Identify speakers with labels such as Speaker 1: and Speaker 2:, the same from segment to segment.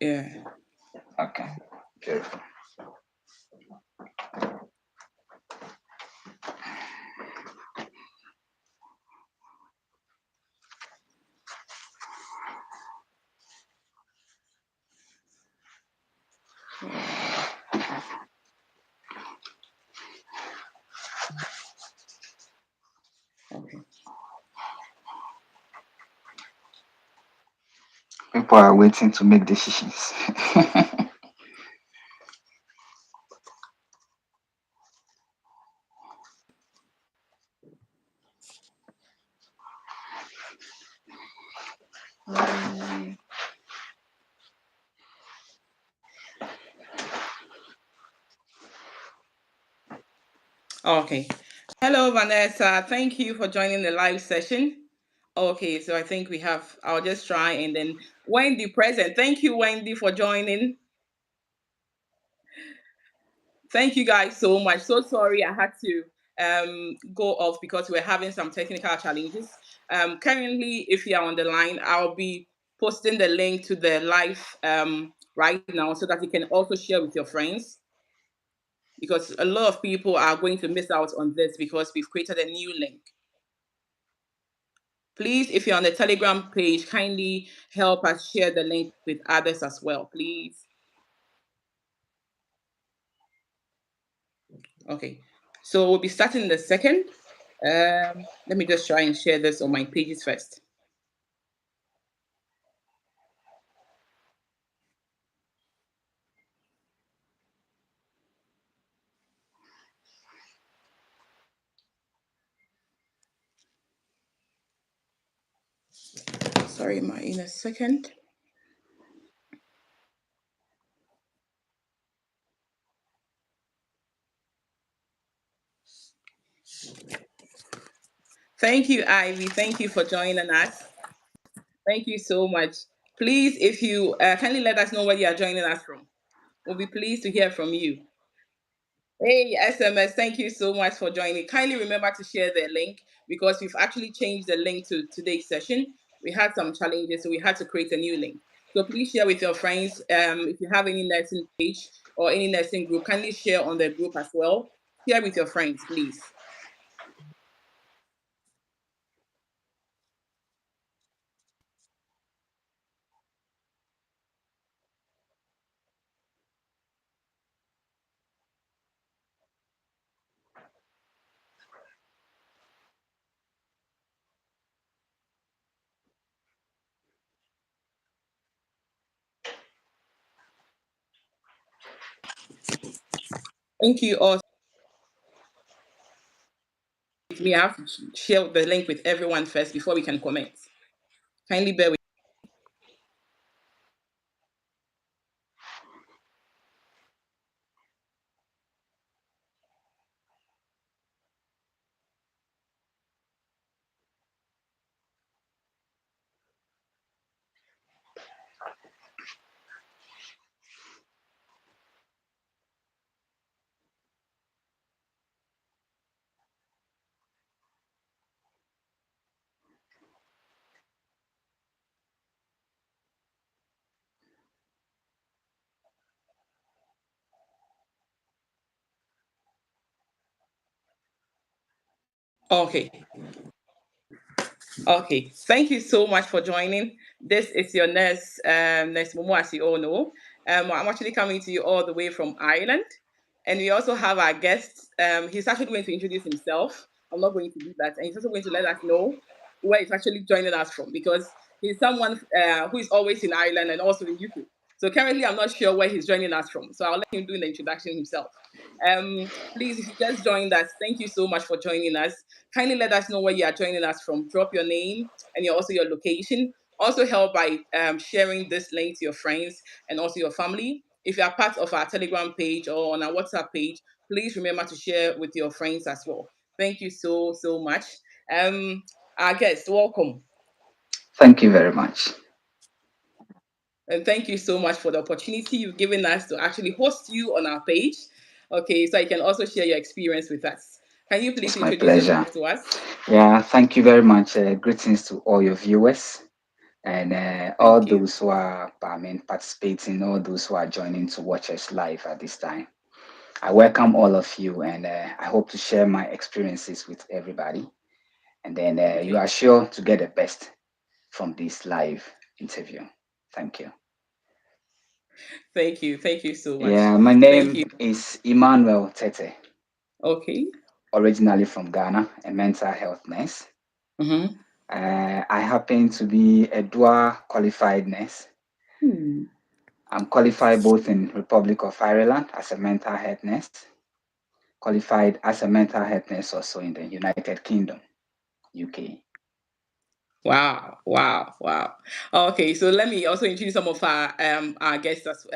Speaker 1: Yeah.
Speaker 2: Okay. Beautiful.
Speaker 1: Okay.
Speaker 2: People are waiting to make decisions.
Speaker 1: Okay. Hello, Vanessa. Thank you for joining the live session. Okay, so I think we have, I'll just try and then Wendy present. Thank you, Wendy, for joining. Thank you guys so much. So sorry I had to go off because we're having some technical challenges. Currently, if you're on the line, I'll be posting the link to the live right now so that you can also share with your friends because a lot of people are going to miss out on this because we've created a new link. Please, if you're on the Telegram page, kindly help us share the link with others as well, please. Okay, so we'll be starting in the second. Let me just try and share this on my pages first. Sorry, ma, in a second. Thank you, Ivy. Thank you for joining us. Thank you so much. Please, if you kindly let us know where you are joining us from. We'll be pleased to hear from you. Hey, SMS, thank you so much for joining. Kindly remember to share the link because we've actually changed the link to today's session. We had some challenges, so we had to create a new link. So please share with your friends. If you have any nursing page or any nursing group, kindly share on the group as well. Share with your friends, please. Thank you all. We have to share the link with everyone first before we can comment. Kindly bear with. Okay. Okay, thank you so much for joining. This is your nurse, Nurse Momo, as you all know. I'm actually coming to you all the way from Ireland. And we also have our guest. He's actually going to introduce himself. I'm not going to do that. And he's also going to let us know where he's actually joining us from because he's someone who is always in Ireland and also in UK. So currently, I'm not sure where he's joining us from. So I'll let him do the introduction himself. Please, if you just joined us, thank you so much for joining us. Kindly let us know where you are joining us from. Drop your name and also your location. Also help by sharing this link to your friends and also your family. If you are part of our Telegram page or on our WhatsApp page, please remember to share with your friends as well. Thank you so much. Um, our guest, welcome.
Speaker 2: Thank you very much.
Speaker 1: And thank you so much for the opportunity you've given us to actually host you on our page. Okay, so you can also share your experience with us. Can you please
Speaker 2: It's my
Speaker 1: introduce
Speaker 2: pleasure.
Speaker 1: yourself to us?
Speaker 2: Yeah, thank you very much. Greetings to all your viewers. and all
Speaker 1: Thank you.
Speaker 2: those who are, participating, all those who are joining to watch us live at this time. I welcome all of you, and I hope to share my experiences with everybody. And then you
Speaker 1: Okay.
Speaker 2: are sure to get the best from this live interview. Thank you.
Speaker 1: Thank you. Thank you so much.
Speaker 2: Yeah, my
Speaker 1: Thank you.
Speaker 2: name is Emmanuel Tete,
Speaker 1: Okay.
Speaker 2: originally from Ghana, a mental health nurse.
Speaker 1: Mm-hmm.
Speaker 2: I happen to be a dual qualified nurse.
Speaker 1: Hmm.
Speaker 2: I'm qualified both in Republic of Ireland as a mental health nurse, qualified as a mental health nurse also in the United Kingdom, UK.
Speaker 1: Wow, wow, wow. Okay, so let me also introduce some of our guests as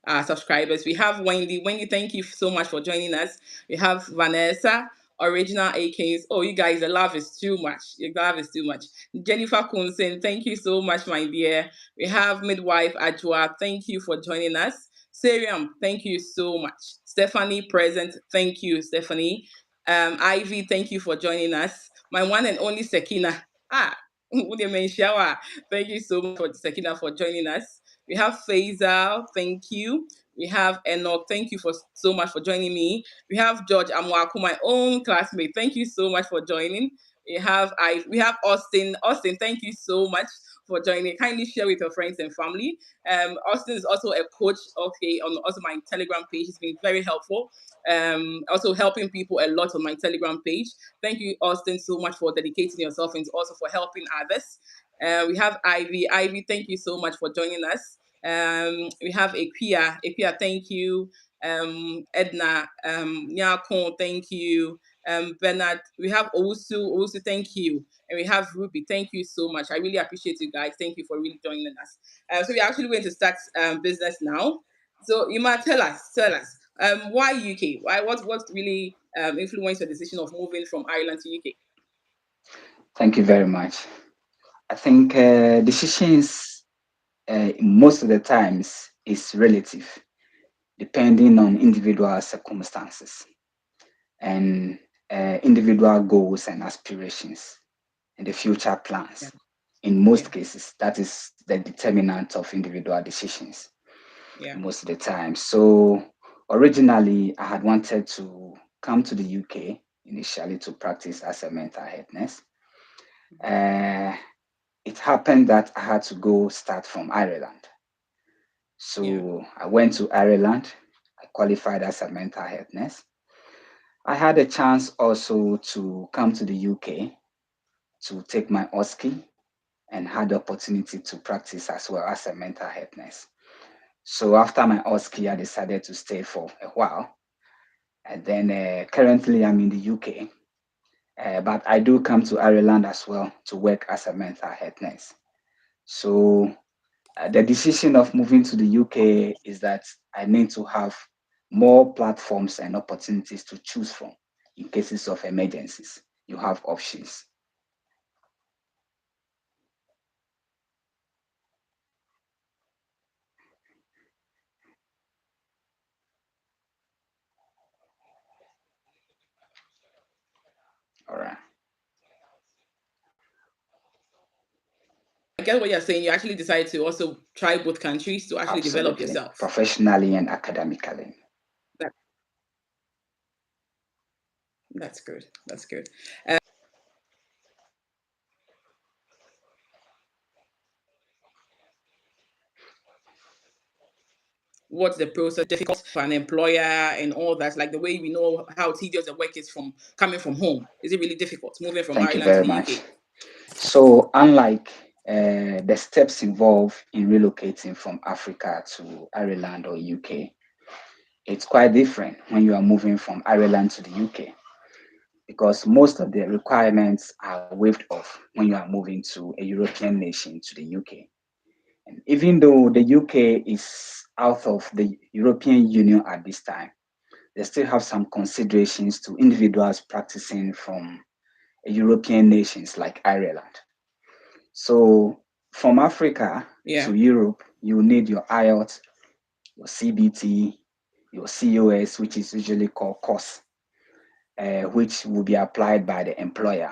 Speaker 1: our subscribers. We have Wendy. Wendy, thank you so much for joining us. We have Vanessa, original AKs. Oh, you guys, the love is too much. Your love is too much. Jennifer Kunsen, thank you so much, my dear. We have midwife Ajua. Thank you for joining us. Seriam, thank you so much. Stephanie present. Thank you, Stephanie. Ivy, thank you for joining us. My one and only Sekina. Ah, William Shower. Thank you so much for Sakina for joining us. We have Faisal, thank you. We have Enoch, thank you for so much for joining me. We have George Amwaku, my own classmate. Thank you so much for joining. We have Austin. Austin, thank you so much for joining. Kindly share with your friends and family. Austin is also a coach, okay, on also my Telegram page. He's been very helpful. Also helping people a lot on my Telegram page. Thank you, Austin, so much for dedicating yourself and also for helping others. We have Ivy. Ivy, thank you so much for joining us. We have Equia. Equia, thank you. Edna, Nyakon, thank you. Bernard, we have Owusu. Owusu, thank you. And we have Ruby. Thank you so much. I really appreciate you guys. Thank you for really joining us. So we're actually going to start business now. So you might tell us, why UK? Why what really influenced your decision of moving from Ireland to UK?
Speaker 2: Thank you very much. I think decisions most of the times is relative, depending on individual circumstances and individual goals and aspirations and the future
Speaker 1: Yeah,
Speaker 2: plans. In
Speaker 1: yeah,
Speaker 2: most cases, that is the determinant of individual decisions
Speaker 1: yeah,
Speaker 2: most of the time. So originally, I had wanted to come to the UK initially to practice as a mental health nurse. Uh, it happened that I had to go start from Ireland.
Speaker 1: yeah,
Speaker 2: So I went to Ireland. I qualified as a mental health nurse. I had a chance also to come to the UK to take my OSCE and had the opportunity to practice as well as a mental health nurse. So after my OSCE, I decided to stay for a while. And then currently I'm in the UK, but I do come to Ireland as well to work as a mental health nurse. So the decision of moving to the UK is that I need to have more platforms and opportunities to choose from in cases of emergencies. You have options. All right.
Speaker 1: I get what you're saying. You actually decided to also try both countries to actually develop
Speaker 2: Absolutely.
Speaker 1: yourself.
Speaker 2: Professionally and academically.
Speaker 1: That that's good. That's good. What's the process difficult for an employer and all that? Like the way we know how tedious the work is from coming from home. Is it really difficult moving from
Speaker 2: Thank you
Speaker 1: Ireland to
Speaker 2: very
Speaker 1: the
Speaker 2: much.
Speaker 1: UK?
Speaker 2: So, unlike the steps involved in relocating from Africa to Ireland or UK, it's quite different when you are moving from Ireland to the UK because most of the requirements are waived off when you are moving to a European nation to the UK. And even though the UK is out of the European Union at this time, they still have some considerations to individuals practicing from European nations like Ireland. So from Africa
Speaker 1: Yeah.
Speaker 2: to Europe, you need your IELTS, your CBT, your COS, which is usually called course, which will be applied by the employer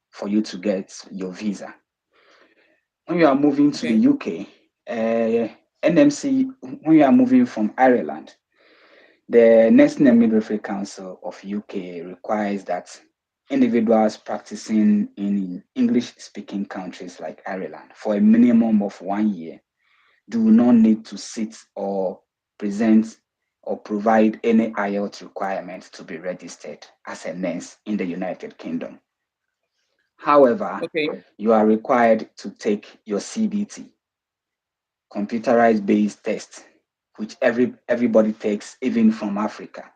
Speaker 2: for you to get your visa. when you are moving to the
Speaker 1: Okay.
Speaker 2: UK, NMC, when you are moving from Ireland, the Nursing and Midwifery Council of UK requires that individuals practicing in English-speaking countries like Ireland for a minimum of 1 year do not need to sit or present or provide any IELTS requirement to be registered as a nurse in the United Kingdom. However,
Speaker 1: Okay.
Speaker 2: you are required to take your CBT, computerized based test, which everybody takes, even from Africa.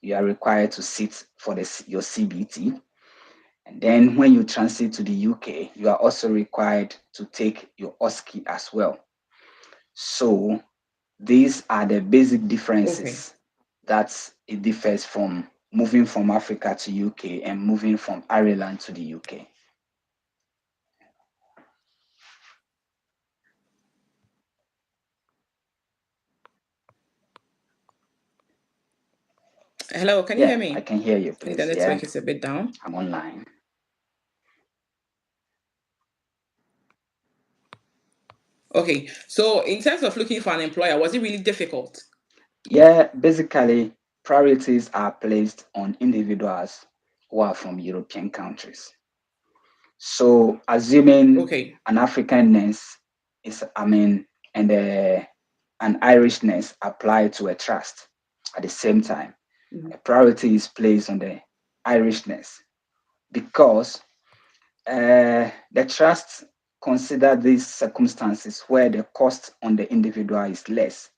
Speaker 2: You are required to sit for your CBT. And then when you transit to the UK, you are also required to take your OSCE as well. So these are the basic
Speaker 1: Okay.
Speaker 2: differences that it differs from moving from Africa to UK and moving from Ireland to the UK.
Speaker 1: Hello, can you hear
Speaker 2: Yeah, I
Speaker 1: me?
Speaker 2: can hear you,
Speaker 1: I think the
Speaker 2: please. Yeah,
Speaker 1: network is a bit down.
Speaker 2: I'm online.
Speaker 1: Okay. So in terms of looking for an employer, was it really difficult?
Speaker 2: Yeah, basically, priorities are placed on individuals who are from European countries. So, assuming
Speaker 1: Okay.
Speaker 2: an African nurse and an Irish nurse apply to a trust at the same time,
Speaker 1: Mhm.
Speaker 2: a priority is placed on the Irish nurse because the trust consider these circumstances where the cost on the individual is less.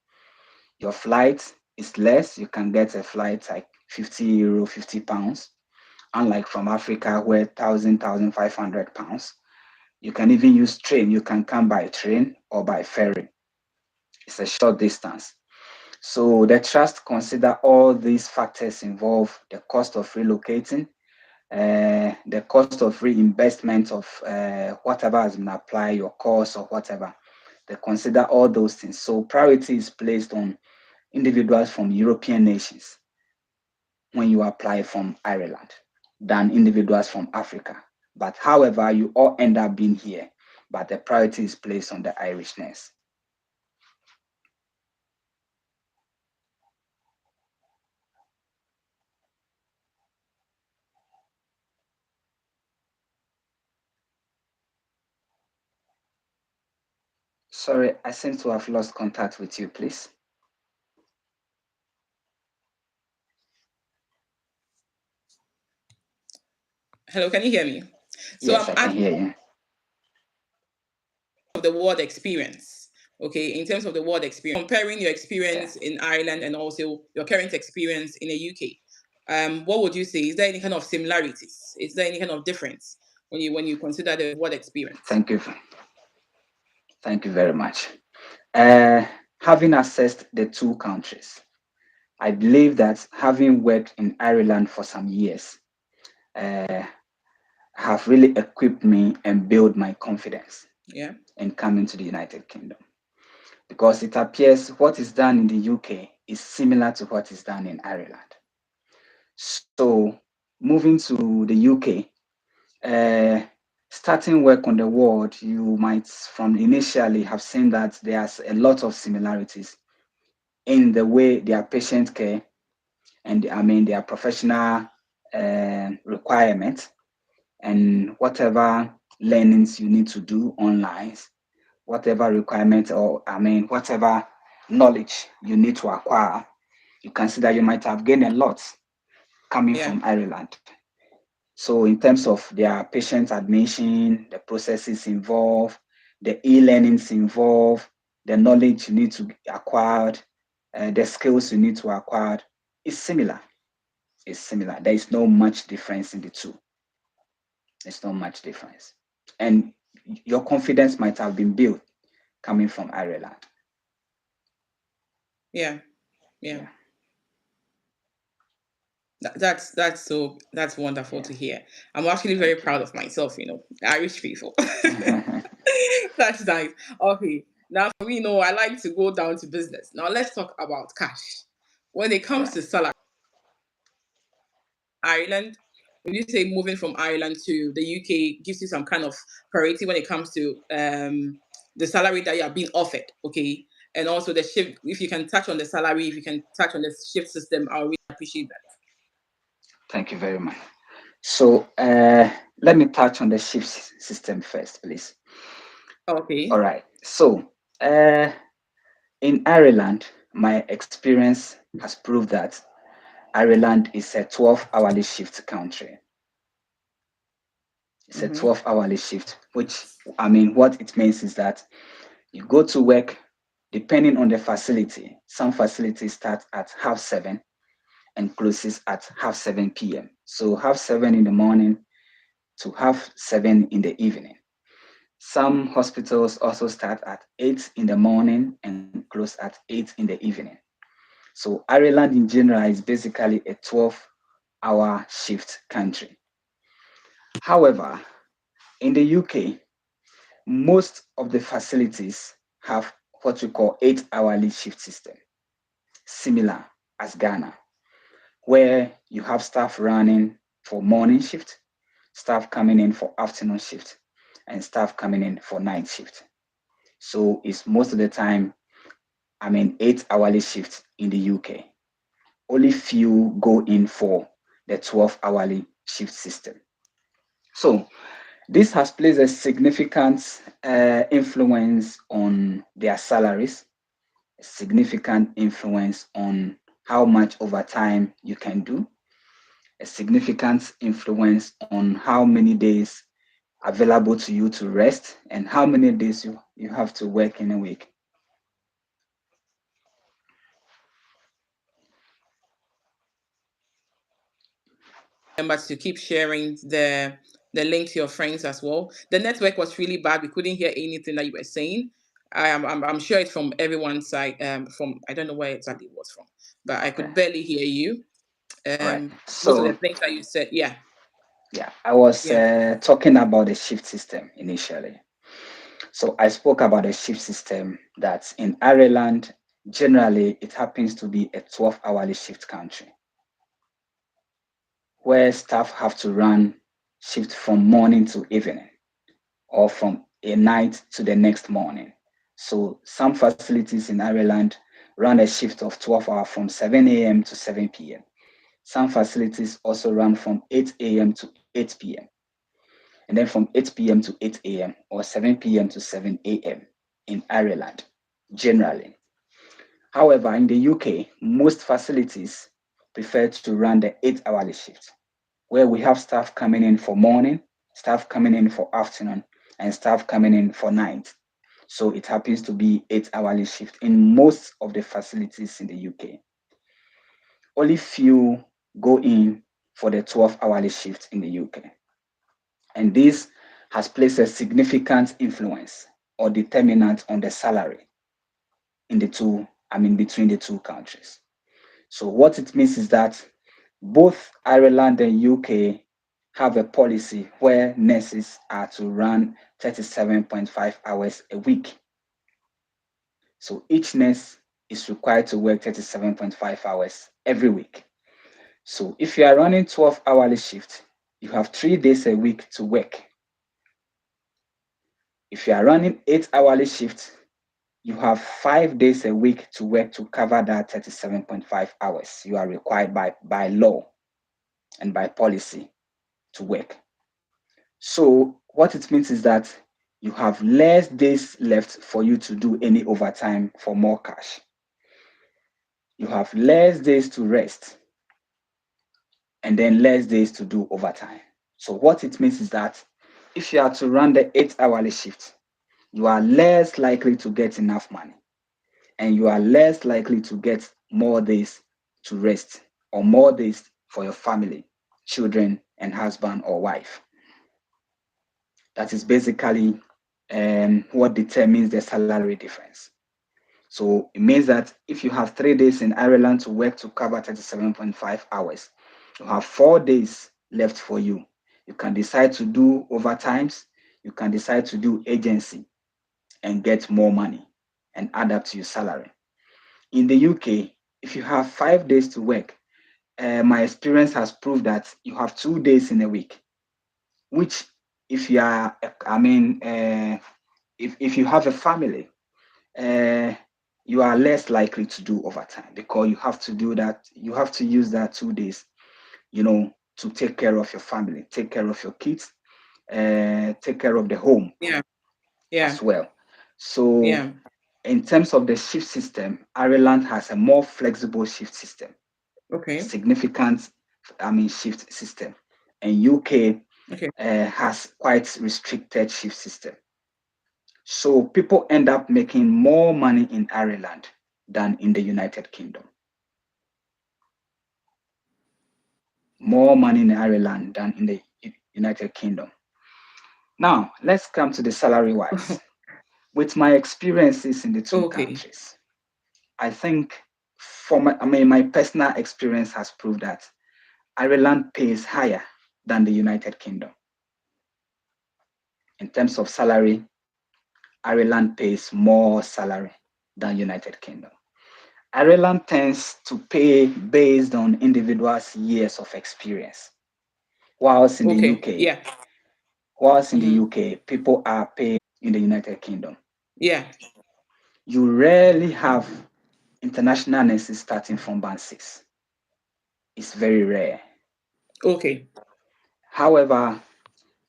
Speaker 2: Your flight is less. You can get a flight like €50, £50. Unlike from Africa where 1,500 pounds. You can even use train. You can come by train or by ferry. It's a short distance. So the trust consider all these factors involve the cost of relocating, the cost of reimbursement of whatever has been applied, your course or whatever. They consider all those things. So priority is placed on individuals from European nations when you apply from Ireland than individuals from Africa. But however, you all end up being here, but the priority is placed on the Irishness. Sorry, I seem to have lost contact with you, please.
Speaker 1: Hello, can you hear me? So
Speaker 2: Yes,
Speaker 1: I'm
Speaker 2: I can hear you.
Speaker 1: of the world experience. Okay, in terms of the world experience, comparing your
Speaker 2: Yeah.
Speaker 1: experience in Ireland and also your current experience in the UK, what would you say? Is there any kind of similarities? Is there any kind of difference when you consider the world experience?
Speaker 2: Thank you. Thank you very much. Uh, Having assessed the two countries, I believe that having worked in Ireland for some years uh, have really equipped me and built my confidence
Speaker 1: Yeah.
Speaker 2: in coming to the United Kingdom. Because it appears what is done in the UK is similar to what is done in Ireland. So, moving to the UK, uh, starting work on the ward, you might from initially have seen that there's a lot of similarities in the way their patient care and their professional requirements and whatever learnings you need to do online, whatever requirement or whatever knowledge you need to acquire, you can see that you might have gained a lot coming
Speaker 1: Yeah.
Speaker 2: from Ireland. So in terms of their patient admission, the processes involved, the e-learnings involved, the knowledge you need to acquire, the skills you need to acquire, is similar. It's similar. There is no much difference in the two. There's not much difference. And your confidence might have been built coming from Ireland.
Speaker 1: Yeah. Yeah.
Speaker 2: Yeah,
Speaker 1: That's wonderful
Speaker 2: yeah.
Speaker 1: to hear. I'm actually very
Speaker 2: Thank you.
Speaker 1: proud of myself, Irish people. That's nice. Okay. Now for me, I like to go down to business. Now let's talk about cash. When it comes
Speaker 2: Right.
Speaker 1: to salary, Ireland. Would you say moving from Ireland to the UK gives you some kind of priority when it comes to the salary that you are being offered? Okay. And also the shift, if you can touch on the salary, if you can touch on the shift system, I'll really appreciate that.
Speaker 2: Thank you very much. So let me touch on the shift system first, please. All
Speaker 1: Okay.
Speaker 2: right. So in Ireland, my experience has proved that Ireland is a 12-hourly shift country. It's a
Speaker 1: Mm-hmm.
Speaker 2: 12-hourly shift, which I mean, what it means is that you go to work depending on the facility. Some facilities start at 7:30 and closes at 7:30 p.m. So 7:30 in the morning to 7:30 in the evening. Some hospitals also start at 8 in the morning and close at 8 in the evening. So Ireland in general is basically a 12-hour shift country. However, in the UK, most of the facilities have what we call 8-hourly shift system, similar as Ghana, where you have staff running for morning shift, staff coming in for afternoon shift, and staff coming in for night shift. So it's most of the time, 8-hourly shifts in the UK. Only few go in for the 12-hourly shift system. So this has placed a significant influence on their salaries, a significant influence on how much overtime you can do, a significant influence on how many days available to you to rest and how many days you have to work in a week.
Speaker 1: Remember to keep sharing the link to your friends as well. The network was really bad. We couldn't hear anything that you were saying. I'm sure it's from everyone's side. From I don't know where exactly it was from, but I
Speaker 2: Okay.
Speaker 1: could barely hear you.
Speaker 2: All right.
Speaker 1: Most of the
Speaker 2: So
Speaker 1: things that you said, yeah,
Speaker 2: yeah, I was
Speaker 1: yeah.
Speaker 2: talking about the shift system initially. So I spoke about the shift system that in Ireland, generally it happens to be a 12-hourly shift country where staff have to run shift from morning to evening or from a night to the next morning. So some facilities in Ireland run a shift of 12 hours from 7 a.m. to 7 p.m. Some facilities also run from 8 a.m. to 8 p.m. and then from 8 p.m. to 8 a.m. or 7 p.m. to 7 a.m. in Ireland, generally. However, in the UK, most facilities prefer to run the 8-hourly shift, where we have staff coming in for morning, staff coming in for afternoon, and staff coming in for night. So it happens to be 8-hourly shift in most of the facilities in the UK. Only few go in for the 12-hourly shift in the UK. And this has placed a significant influence or determinant on the salary in the two, between the two countries. So what it means is that both Ireland and UK have a policy where nurses are to run 37.5 hours a week. So each nurse is required to work 37.5 hours every week. So if you are running 12-hourly shift, you have 3 days a week to work. If you are running 8-hourly shift, you have 5 days a week to work to cover that 37.5 hours you are required by law and by policy to work. So what it means is that you have less days left for you to do any overtime for more cash. You have less days to rest and then less days to do overtime. So what it means is that if you are to run the 8-hourly shift, you are less likely to get enough money and you are less likely to get more days to rest or more days for your family, children, and husband or wife. That is basically what determines the salary difference. So it means that if you have 3 days in Ireland to work to cover 37.5 hours, you have 4 days left for you. You can decide to do overtimes, you can decide to do agency and get more money and add up to your salary. In the UK, if you have 5 days to work my experience has proved that you have 2 days in a week, which if you are, I mean, if you have a family, uh, you are less likely to do overtime because you have to do that. You have to use that 2 days, to take care of your family, take care of your kids, take care of the home
Speaker 1: Yeah. Yeah.
Speaker 2: as well. So,
Speaker 1: Yeah.
Speaker 2: in terms of the shift system, Ireland has a more flexible shift system,
Speaker 1: Okay.
Speaker 2: significant, shift system, and UK
Speaker 1: Okay.
Speaker 2: has quite restricted shift system. So people end up making more money in Ireland than in the United Kingdom. More money in Ireland than in the United Kingdom. Now, let's come to the salary wise. With my experiences in the two
Speaker 1: Okay.
Speaker 2: countries, I think my personal experience has proved that Ireland pays higher than the United Kingdom. In terms of salary, Ireland pays more salary than United Kingdom. Ireland tends to pay based on individuals' years of experience, whilst in the
Speaker 1: Okay.
Speaker 2: UK,
Speaker 1: Yeah. Mm-hmm.
Speaker 2: people are paid in the United Kingdom.
Speaker 1: Yeah.
Speaker 2: You rarely have international nurses starting from band 6. It's very rare.
Speaker 1: Okay.
Speaker 2: However,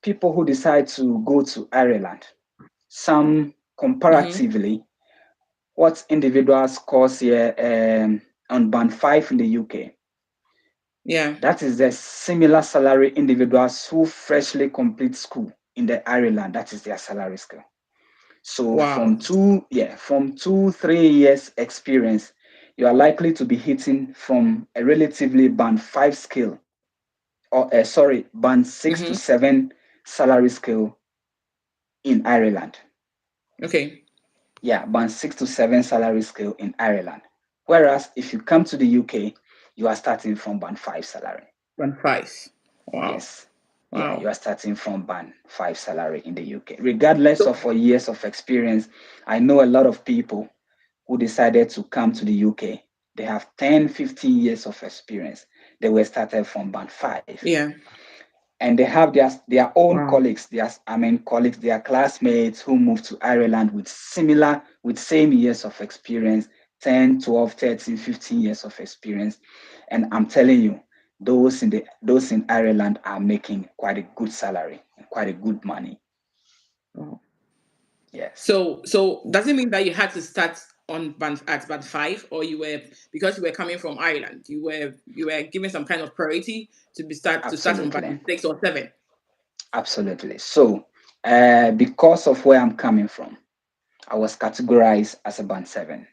Speaker 2: people who decide to go to Ireland, some
Speaker 1: Mm-hmm.
Speaker 2: comparatively, what individuals cost here on band 5 in the UK,
Speaker 1: Yeah.
Speaker 2: that is the similar salary individuals who freshly complete school in the Ireland, that is their salary scale. So
Speaker 1: Wow.
Speaker 2: from 2 3 years experience, you are likely to be hitting from a relatively band 5 scale, or band 6 to
Speaker 1: Mm-hmm.
Speaker 2: 7 salary scale in Ireland.
Speaker 1: Okay.
Speaker 2: Yeah, band 6 to 7 salary scale in Ireland. Whereas if you come to the UK, you are starting from band 5 salary.
Speaker 1: 1.5. Wow.
Speaker 2: Yes. Yeah, you
Speaker 1: Wow.
Speaker 2: are starting from band 5 salary in the UK. Regardless
Speaker 1: So
Speaker 2: of your years of experience, I know a lot of people who decided to come to the UK. They have 10, 15 years of experience. They were started from band 5.
Speaker 1: yeah.
Speaker 2: And they have their own
Speaker 1: Wow.
Speaker 2: colleagues, their classmates who moved to Ireland with same years of experience, 10, 12, 13, 15 years of experience. And I'm telling you, those in Ireland are making quite a good salary, quite a good money.
Speaker 1: Wow.
Speaker 2: Yes,
Speaker 1: So does it mean that you had to start on band 5, or you were, because you were coming from Ireland, you were given some kind of priority to start from
Speaker 2: absolutely,
Speaker 1: band 6 or 7?
Speaker 2: absolutely. So, because of where I'm coming from, I was categorized as a band 7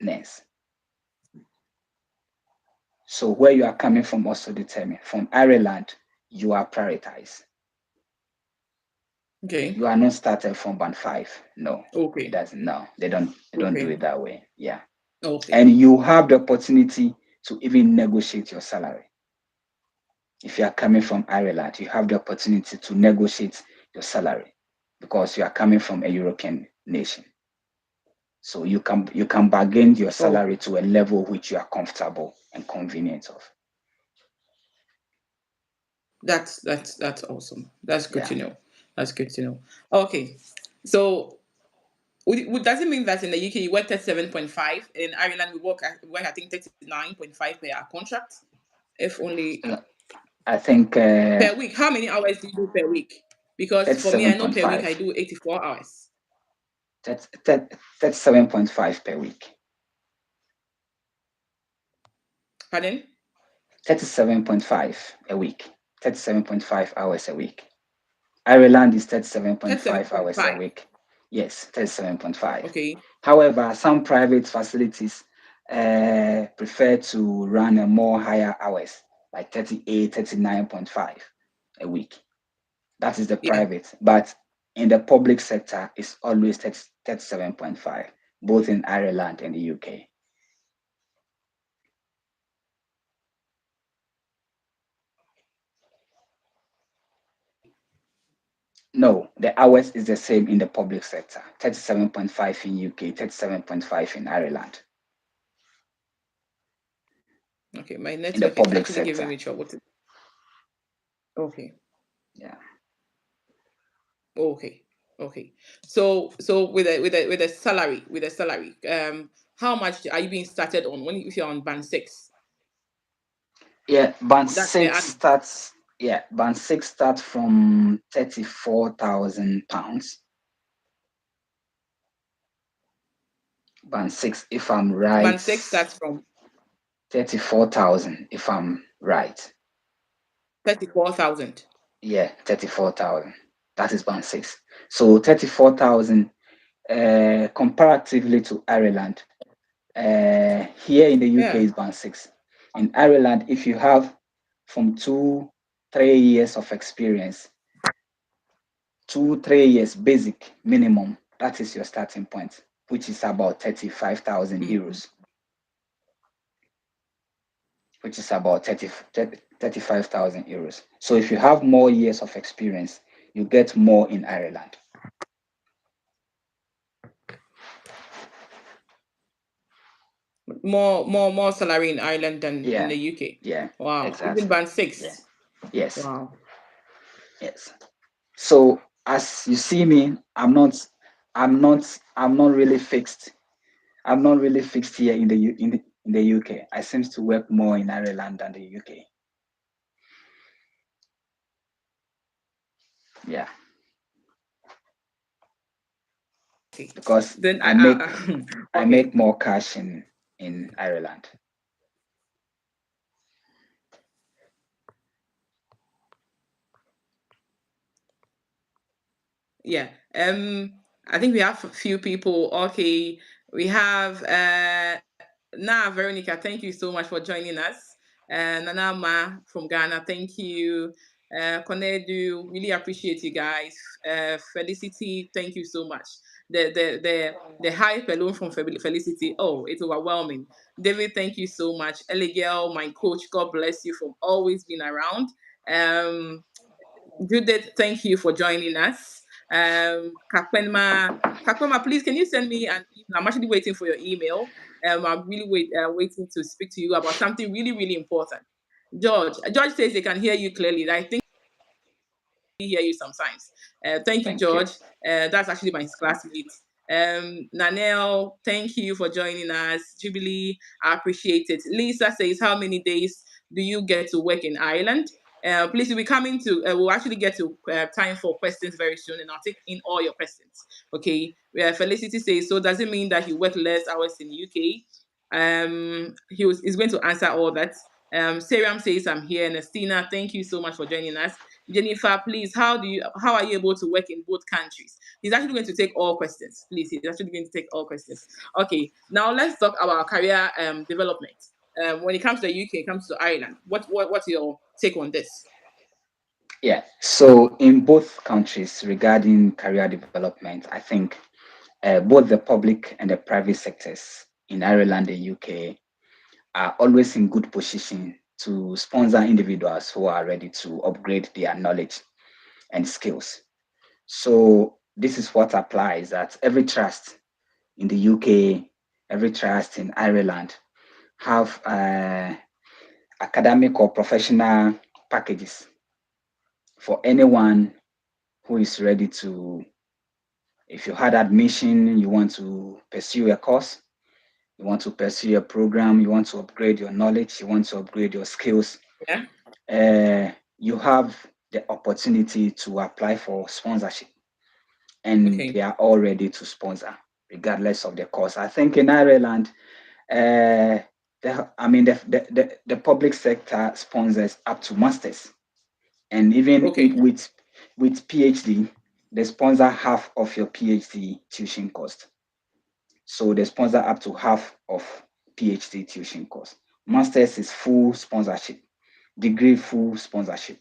Speaker 2: nurse. So where you are coming from also determine. From Ireland, you are prioritized.
Speaker 1: Okay.
Speaker 2: You are not started from band 5. No, it
Speaker 1: Okay.
Speaker 2: doesn't. No, they don't do
Speaker 1: Okay.
Speaker 2: it that way. Yeah.
Speaker 1: Okay.
Speaker 2: And you have the opportunity to even negotiate your salary. If you are coming from Ireland, you have the opportunity to negotiate your salary because you are coming from a European nation. So you can bargain your salary
Speaker 1: Okay.
Speaker 2: to a level which you are comfortable and convenient of.
Speaker 1: That's awesome. That's good
Speaker 2: Yeah.
Speaker 1: to know. That's good to know. Okay. So does it mean that in the UK you work 37.5, and in Ireland we work I think 39.5 per our contract? If only
Speaker 2: No, I think
Speaker 1: per week. How many hours do you do per week? Because for me, I know per week I
Speaker 2: 37.5.
Speaker 1: do 84 hours.
Speaker 2: That's 7.5 per week.
Speaker 1: Pardon?
Speaker 2: 37.5 a week. 37.5 hours a week. Ireland is 37.5 hours a
Speaker 1: 37.5.
Speaker 2: week. Yes, 37.5.
Speaker 1: Okay.
Speaker 2: However, some private facilities prefer to run a more higher hours, like 38, 39.5 a week. That is the
Speaker 1: Yeah.
Speaker 2: private. But in the public sector, it's always 37.5, both in Ireland and the UK. No, the hours is the same in the public sector. 37.5 in UK, 37.5 in Ireland.
Speaker 1: Okay, my
Speaker 2: in the
Speaker 1: network is
Speaker 2: public
Speaker 1: actually
Speaker 2: sector.
Speaker 1: giving me trouble. Okay,
Speaker 2: Yeah.
Speaker 1: okay, okay. So with a salary, how much are you being started on when if you're on band six?
Speaker 2: Yeah, band
Speaker 1: That's per
Speaker 2: six
Speaker 1: annum.
Speaker 2: starts. Yeah, band six starts from £34,000. Band six, if I'm right,
Speaker 1: Band six starts from
Speaker 2: 34,000. If I'm right,
Speaker 1: 34,000.
Speaker 2: yeah, 34,000. That is band six. So 34,000, comparatively to Ireland, here in the UK
Speaker 1: Yeah.
Speaker 2: is band six. In Ireland, if you have from 2, 3 years of experience, 2, 3 years basic minimum, that is your starting point, which is about 35,000
Speaker 1: Mhm.
Speaker 2: euros, which is about 35,000 euros. So if you have more years of experience, you get more in Ireland.
Speaker 1: More salary in Ireland than in
Speaker 2: Yeah,
Speaker 1: the UK.
Speaker 2: yeah,
Speaker 1: Wow. Even
Speaker 2: exactly.
Speaker 1: band
Speaker 2: Yeah,
Speaker 1: six.
Speaker 2: yes,
Speaker 1: Wow.
Speaker 2: yes. So as you see me, I'm not really fixed. I'm not really fixed here in the UK. I seems to work more in Ireland than the UK. Yeah,
Speaker 1: Okay.
Speaker 2: because
Speaker 1: Then
Speaker 2: I make I
Speaker 1: okay.
Speaker 2: make more cash in Ireland.
Speaker 1: Yeah. I think we have a few people. Okay. We have Nah, Veronica, thank you so much for joining us. Nana Ma from Ghana, thank you. Konedu, really appreciate you guys. Felicity, thank you so much. The hype alone from Felicity, oh, it's overwhelming. David, thank you so much. Eligel, my coach, God bless you for always being around. Um, Judith, thank you for joining us. Kakwenma, please, can you send me an email? I'm actually waiting for your email. I'm really waiting to speak to you about something really, really important. George says they can hear you clearly. I think hear you sometimes. Thank you,
Speaker 2: Thank you.
Speaker 1: George. That's actually my classmate. Nanelle, thank you for joining us. Jubilee, I appreciate it. Lisa says, how many days do you get to work in Ireland? Please, we'll be coming to, we'll actually get to time for questions very soon, and I'll take in all your questions. Okay. Felicity says, so does it mean that he worked less hours in UK? He's going to answer all that. Seriam says, I'm here. Nestina, thank you so much for joining us. Jennifer, please, how are you able to work in both countries? He's actually going to take all questions. Please, he's actually going to take all questions. Okay, now let's talk about career development. When it comes to the UK, it comes to Ireland. What's your take on this?
Speaker 2: Yeah. So in both countries, regarding career development, I think both the public and the private sectors in Ireland and UK are always in good position to sponsor individuals who are ready to upgrade their knowledge and skills. So this is what applies that every trust in the UK, every trust in Ireland have academic or professional packages for anyone who is ready to, if you had admission, you want to pursue a course, you want to pursue a program, you want to upgrade your knowledge, you want to upgrade your skills,
Speaker 1: Yeah.
Speaker 2: you have the opportunity to apply for sponsorship, and they
Speaker 1: Okay.
Speaker 2: are all ready to sponsor regardless of the course. I think in Ireland, uh, the public sector sponsors up to masters, and even
Speaker 1: Okay.
Speaker 2: with PhD, they sponsor half of your PhD tuition cost. So they sponsor up to half of PhD tuition cost. Masters is full sponsorship, degree full sponsorship.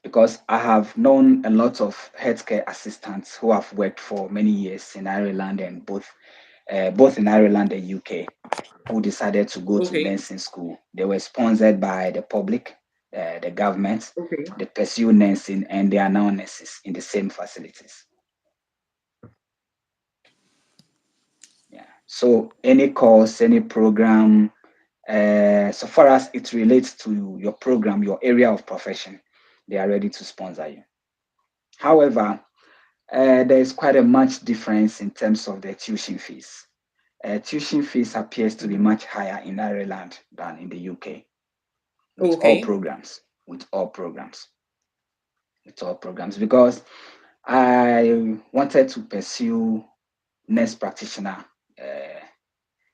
Speaker 2: Because I have known a lot of healthcare assistants who have worked for many years in Ireland, and both in Ireland and UK, who decided to go to
Speaker 1: Okay.
Speaker 2: nursing school. They were sponsored by the public, the government.
Speaker 1: Okay.
Speaker 2: They pursue nursing, and they are now nurses in the same facilities. Yeah. So any course, any program, so far as it relates to your program, your area of profession, they are ready to sponsor you. However, there is quite a much difference in terms of the tuition fees. Tuition fees appears to be
Speaker 1: Mhm.
Speaker 2: much higher in Ireland than in the UK with all
Speaker 1: Okay.
Speaker 2: programs, with all programs, with all programs, because I wanted to pursue nurse practitioner, uh,